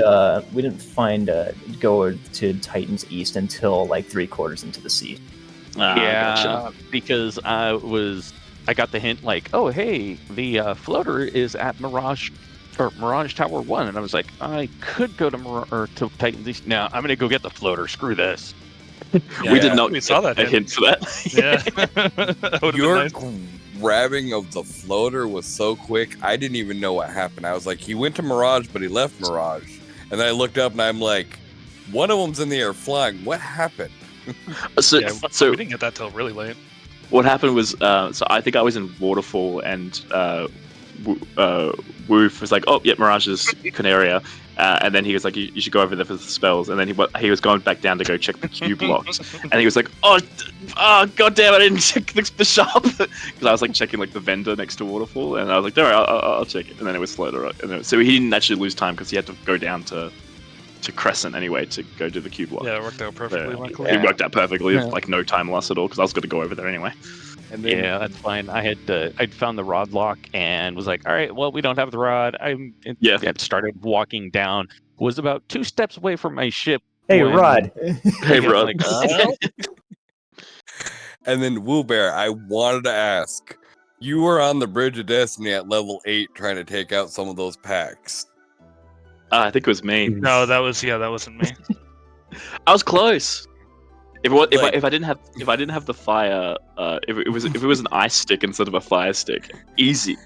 E: go to Titan's East until like 3/4 into the seed.
C: Gotcha.
F: Because I got the hint, like, oh hey, the floater is at Mirage Tower 1, and I was like, I could go to Titan's East. No, I'm gonna go get the floater. Screw this.
C: We did not.
D: We saw that
C: a hint for that.
D: Yeah.
B: Your grabbing of the floater was so quick, I didn't even know what happened. I was like, he went to Mirage, but he left Mirage. And then I looked up and I'm like, one of them's in the air flying. What happened?
C: So
D: we didn't get that till really late.
C: What happened was, so I think I was in Waterfall, and Woof was like, oh, yeah, Mirage is Canaria. And then he was like, you should go over there for the spells. And then he was going back down to go check the cube locks. And he was like, oh, god damn, I didn't check the shop. Because I was like checking like the vendor next to Waterfall. And I was like, all right, I'll check it. And then it was Floater. So he didn't actually lose time because he had to go down to Crescent anyway to go do the cube lock.
D: Yeah, it worked out perfectly. Luckily.
C: It worked out perfectly, like no time loss at all, because I was going to go over there anyway.
B: And then,
F: Yeah, that's fine. I'd found the rod lock and was like, all right, well, we don't have the rod. I started walking down. Was about 2 steps away from my ship.
E: Hey,
F: when-
E: Rod.
C: Hey, Rod.
F: Like, oh.
B: and then Woo Bear, I wanted to ask, you were on the Bridge of Destiny at level 8 trying to take out some of those packs.
C: I think it was me.
D: No, that wasn't me.
C: I was close. If I didn't have the fire, if it was an ice stick instead of a fire stick, easy.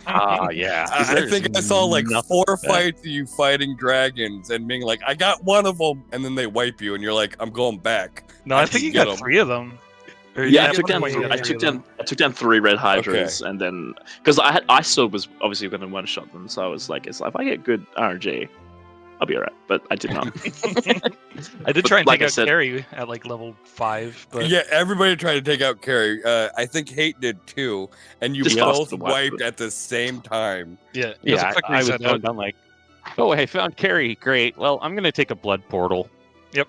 F: Yeah.
B: I think I saw like 4 fights of you fighting dragons and being like, I got one of them, and then they wipe you, and you're like, I'm going back.
D: No, I think you got 3 of them.
C: Yeah, I took down 3 red hydras, and then because I still was obviously going to one shot them, so I was like, if I get good RNG, I'll be alright. But I did not.
D: I did try and
C: like
D: take
C: I
D: out
C: said-
D: Carrie at like level 5, but
B: Yeah, everybody tried to take out Carrie. I think Hate did too, and you
C: Just
B: both
C: lost the wipe.
B: wiped at the same time.
D: yeah, it was a quick
F: I was
D: reset.
F: going down like, oh, I found Carrie. Great. Well, I'm gonna take a blood portal.
D: Yep.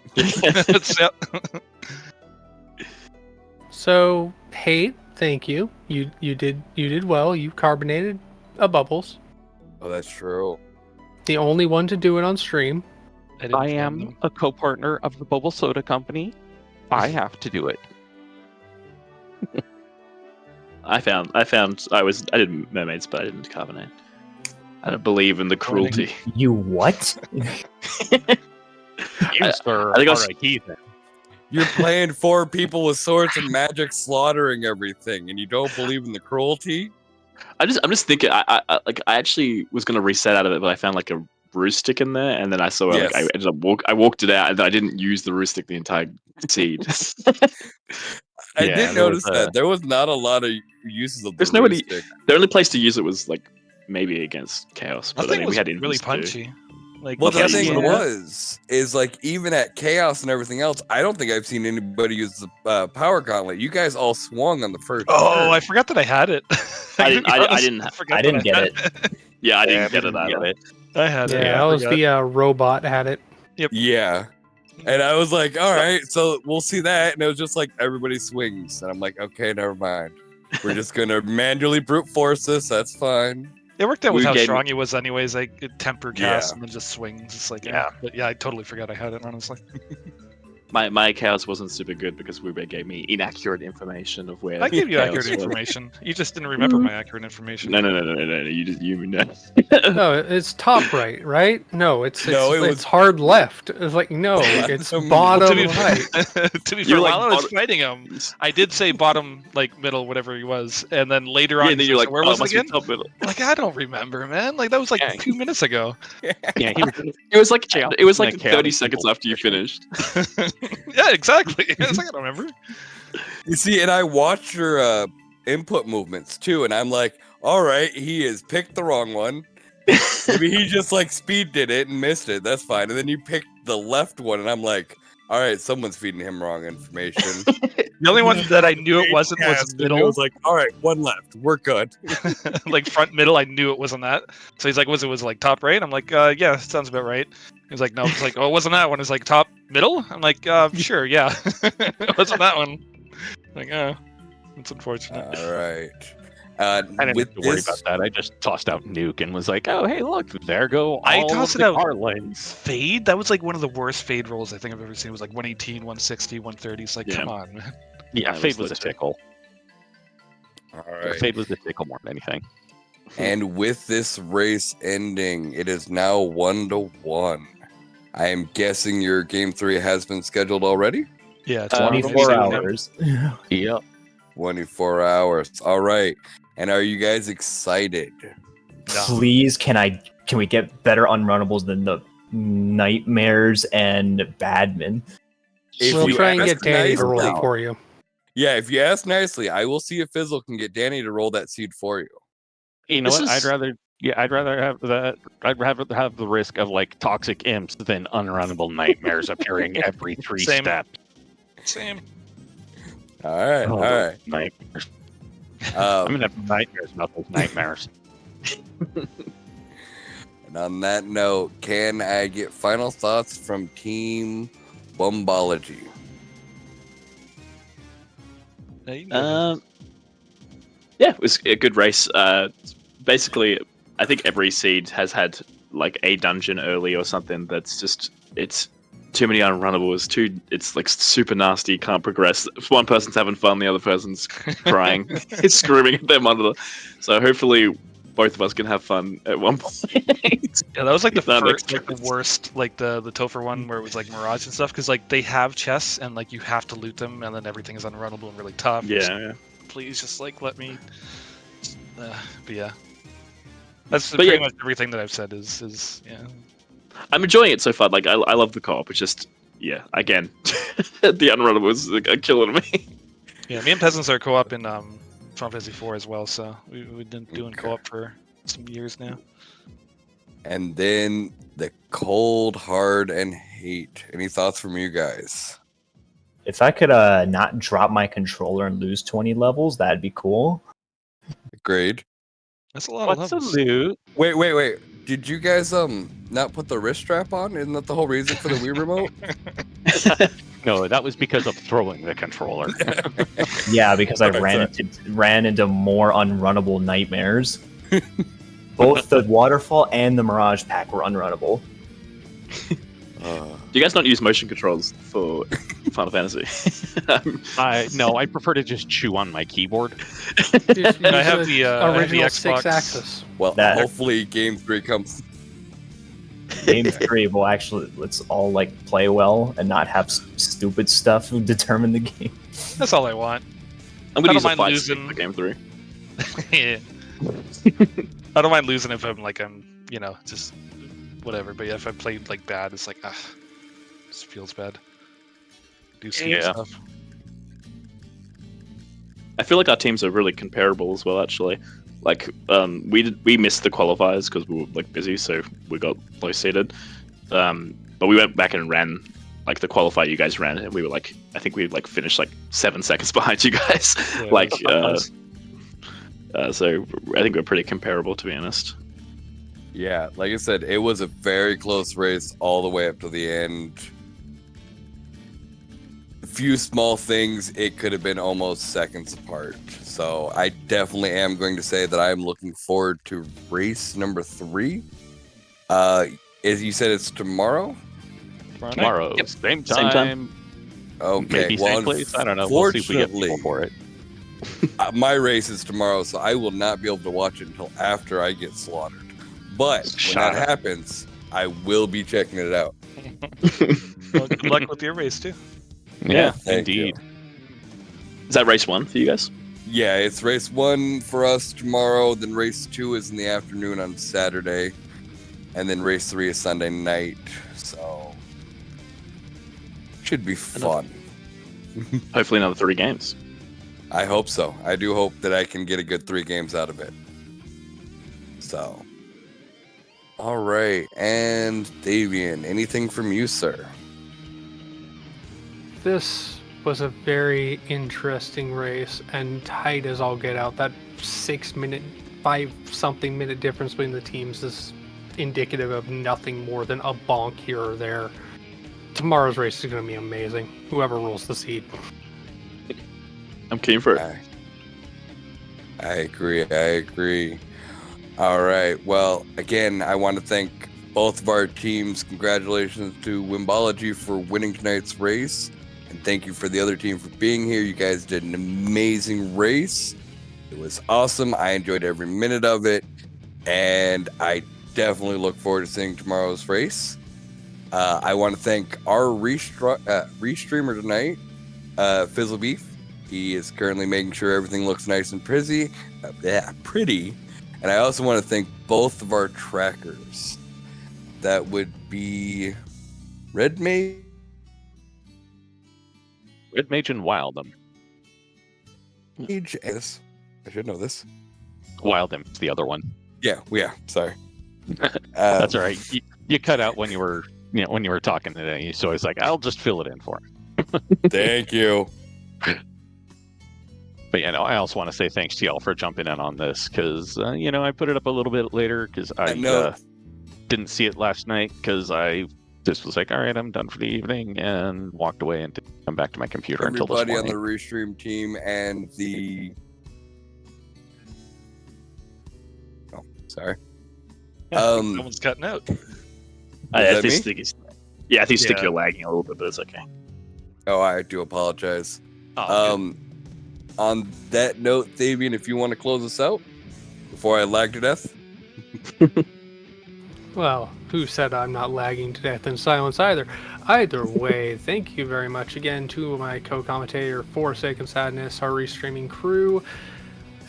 A: So, Hate, thank you. You did well. You carbonated a bubbles.
B: Oh, that's true.
A: The only one to do it on stream.
D: didn't
F: I
D: plan
F: am
D: them.
F: a co-partner of the Bubble Soda Company. I have to do it.
C: I did mermaids, but I didn't carbonate. I don't believe in the cruelty.
E: You what?
F: You,
C: I
F: sir,
C: think I
F: are
C: was-
F: a heathen.
B: You're playing 4 people with swords and magic slaughtering everything, and you don't believe in the cruelty?
C: I'm just thinking. I actually was gonna reset out of it, but I found like a roost stick in there, and then I saw like I
B: Yes.
C: ended up I walked it out, and then I didn't use the roost stick the entire seed.
B: I
F: Yeah,
B: did
F: there was
B: notice that. There was not a lot of uses of the
C: There's nobody-
B: stick.
C: The only place to use it was like maybe against chaos,
D: I
C: but I
D: think
C: mean
D: it
C: we
D: was
C: had
D: really
C: instants too.
D: punchy. Like,
B: Well,
D: you
B: the
D: can't
B: thing
D: use it.
B: is like even at chaos and everything else, I don't think I've seen anybody use the power gauntlet. You guys all swung on the first.
D: Oh,
B: turn.
D: I forgot that I had it.
C: I didn't- I didn't-
D: forgot
E: I
D: that
E: didn't get
D: had
E: it.
C: Yeah, I
F: Yeah,
C: didn't get it
F: get
C: either.
F: it.
D: I had
A: Yeah,
D: it.
A: that
D: I
A: was
D: forgot.
A: the robot had it.
B: Yeah. And I was like, all right, so we'll see that. And it was just like everybody swings. And I'm like, okay, never mind. We're just going to manually brute force this. That's fine.
D: It worked out with
C: We
D: how
C: gave-
D: strong he was, anyways. Like it temper cast
B: Yeah.
D: and then just swings. It's like
F: Yeah.
D: But yeah, I totally forgot I had it. Honestly,
C: My chaos wasn't super good because Wube gave me inaccurate information of where.
D: I gave you
C: chaos
D: accurate
C: was.
D: information. You just didn't remember my accurate information.
C: No. You know.
A: No, it's top right? No, it's
B: No, it was-
A: it's hard left. It's like no, it's
B: Well,
A: bottom
D: to be
A: right.
D: to be
C: You
D: fair,
C: were like
D: while I was
C: bottom-
D: fighting him, I did say bottom, like middle, whatever he was, and then later on,
C: Yeah, and then
D: he
C: you're
D: says,
C: like,
D: "Where
C: oh,
D: was
C: it
D: it
C: must be
D: again?"
C: top middle.
D: Like I don't remember, man. Like that was like
F: Yeah.
D: 2 minutes ago.
F: Yeah, he was,
C: It was like
F: Chaos
C: it was
F: in
C: like
F: a chaotic
C: 30 seconds
F: people
C: after you finished.
D: Yeah, exactly. It's like I don't remember.
B: You see, and I watched your input movements too. And I'm like, all right, he has picked the wrong one. Maybe he just like speed did it and missed it. That's fine. And then you picked the left one. And I'm like, all right, someone's feeding him wrong information.
D: The only one that I knew it wasn't was
B: Cast, and it
D: middle,
B: was like, all right, one left. We're good.
D: like front middle. I knew it wasn't that. So he's like, "Was it like top right?" I'm like, "Yeah, sounds about right." He's like, "No." It's like, "Oh, it wasn't that one." It's like top middle. I'm like, "Sure, yeah." It wasn't that one. Like, it's unfortunate.
B: All right.
F: I didn't
B: with
F: have to worry
B: this,
F: about that. I just tossed out Nuke and was like, "Oh, hey, look, there go all
D: I
F: of
D: tossed
F: the
D: it out.
F: car lanes."
D: Fade. That was like one of the worst fade rolls I think I've ever seen. It was like 118, 160, 130. It's like,
C: Yeah.
D: come on, man.
F: Yeah,
C: it
F: Fade
C: was
F: was a
C: legit.
F: tickle.
B: all right.
F: Fade was the tickle more than anything.
B: And with this race ending, it is now 1-1. I am guessing your game 3 has been scheduled already.
D: Yeah, it's
E: 24
D: hours.
E: hours.
F: Yep.
B: 24 hours. All right. And are you guys excited?
E: Please, can we get better unrunnables than the nightmares and badman?
B: If
A: We'll
B: you
A: try and
B: ask
A: get Danny to roll it
B: nicely-
A: for you.
B: Yeah, if you ask nicely, I will see if Fizzle can get Danny to roll that seed for you.
F: You know
C: This
F: what?
C: is-
F: I'd rather have that. I'd rather have the risk of like toxic imps than unrunnable nightmares appearing every 3
D: Same.
F: steps.
D: Same.
B: All right.
F: Oh,
B: All right.
F: Nightmares. I'm
B: Um,
F: gonna have nightmares about those nightmares.
B: and on that note, can I get final thoughts from Team Wumbology?
D: Yeah, you can go ahead.
C: Yeah, it was a good race. Basically, I think every seed has had like a dungeon early or something that's just it's too many unrunnables. It's like super nasty. Can't progress. If one person's having fun, the other person's crying, it's screaming at their monitor. So hopefully, both of us can have fun at one point.
D: Yeah, that was like the
C: That makes
D: first, like the
C: sense.
D: worst, like the Topher one where it was like Mirage and stuff, because like they have chests and like you have to loot them, and then everything is unrunnable and really tough.
C: Yeah.
D: Please just like let me. But yeah, that's
C: But
D: pretty
C: yeah.
D: much everything that I've said is yeah.
C: I'm enjoying it so far. Like I love the co-op. It's just again, the unrunnables are killing me.
D: Yeah, me and Peasants are co-op in Final Fantasy 4 as well, so we've been doing
B: Okay.
D: co-op for some years now.
B: And then the cold, hard, and hate. Any thoughts from you guys?
E: If I could not drop my controller and lose 20 levels, that'd be cool.
B: Agreed.
D: That's a lot of
F: What's a
D: levels.
F: loot?
B: Wait. Did you guys not put the wrist strap on? Isn't that the whole reason for the Wii remote?
F: No, that was because of throwing the controller.
E: Yeah, because I
B: Alright,
E: ran into more unrunnable nightmares. Both the waterfall and the Mirage pack were unrunnable.
C: Do you guys not use motion controls for Final Fantasy?
F: No, I prefer to just chew on my keyboard.
D: I have the
A: original
D: Xbox.
A: 6-axis.
B: Well,
E: That-
B: hopefully Game 3 comes.
E: Game 3 will actually let's all like play well and not have stupid stuff determine the game.
D: That's all I want.
C: I'm gonna
D: I
C: use
D: don't
C: a
D: mind
C: fight stick
D: losing.
C: for Game 3.
D: Yeah. I don't mind losing if I'm just whatever. But yeah, if I played like bad, it's like just feels bad. Do stupid
C: Yeah.
D: stuff.
C: I feel like our teams are really comparable as well, actually. Like, we missed the qualifiers because we were like busy, so we got low seeded. But we went back and ran like the qualifier you guys ran, and we were like, I think we like finished like 7 seconds behind you guys.
D: Yeah,
C: Like,
D: that's
C: so I think we're pretty comparable, to be honest.
B: Yeah, like I said, it was a very close race all the way up to the end. A few small things, it could have been almost seconds apart. So I definitely am going to say that I'm looking forward to race number 3. As you said, it's tomorrow?
F: Tomorrow,
C: Yep.
F: same
C: Same
F: time.
C: time.
B: Okay,
F: Maybe
B: well,
F: same place. I don't know. We'll see if we get people
B: unfortunately,
F: for it.
B: my race is tomorrow, so I will not be able to watch it until after I get slaughtered. But when
C: Shut
B: that
C: up.
B: happens, I will be checking it out.
D: Well, good luck with your race too.
F: Yeah,
B: Thank you.
F: indeed.
C: Is that race 1 for you guys?
B: Yeah, it's race 1 for us tomorrow. Then race 2 is in the afternoon on Saturday, and then race 3 is Sunday night. So should be fun.
C: Hopefully another 3 games.
B: I hope so. I do hope that I can get a good 3 games out of it. So, all right, and Davian, anything from you, sir?
A: This was a very interesting race and tight as all get out. That 5-something minute difference between the teams is indicative of nothing more than a bonk here or there. Tomorrow's race is going to be amazing. Whoever rules the seed.
C: I'm keen for it.
B: I agree. All right. Well, again, I want to thank both of our teams. Congratulations to Wumbology for winning tonight's race. And thank you for the other team for being here. You guys did an amazing race. It was awesome. I enjoyed every minute of it. And I definitely look forward to seeing tomorrow's race. I want to thank our restreamer tonight, Fizzle Beef. He is currently making sure everything looks nice and pretty. And I also want to thank both of our trackers. That would be Red Mage.
F: Red Mage and Wildem.
B: Yes, I should know this.
F: Wildem's the other one.
B: Yeah, sorry.
F: That's all right. You cut out when you were talking today, so I was like, I'll just fill it in for him.
B: Thank you.
F: But I also want to say thanks to y'all for jumping in on this because I put it up a little bit later because I
B: know.
F: didn't see it last night because I just was like, all right, I'm done for the evening and walked away and didn't come back to my computer until this
B: Everybody on
F: morning.
B: the restream team and the. Oh, sorry.
D: Someone's cutting out.
C: I
B: that
C: think
B: me?
C: I think Stick,
D: Yeah.
C: you're lagging a little bit, but it's okay.
B: Oh, I do apologize.
D: Oh,
B: On that note, Fabian, if you want to close us out before I lag to death.
A: Well, who said I'm not lagging to death in silence either? Either way, thank you very much again to my co-commentator for Sake and Sadness, our restreaming crew,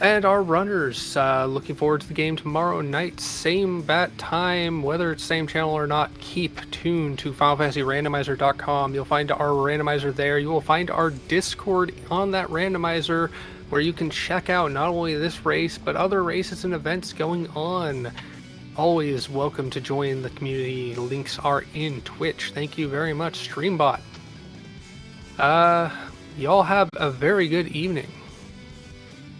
A: and our runners. Looking forward to the game tomorrow night, same bat time, whether it's same channel or not. Keep tuned to FinalFantasyRandomizer.com. You'll find our randomizer there. You will find our Discord on that randomizer, where you can check out not only this race but other races and events going on. Always welcome to join the community. Links are in Twitch. Thank you very much, Streambot. Y'all have a very good evening.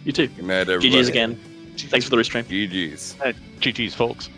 C: You too.
B: Good night, everybody.
C: GG's again. Thanks for the restream.
B: GG's.
F: GG's, folks.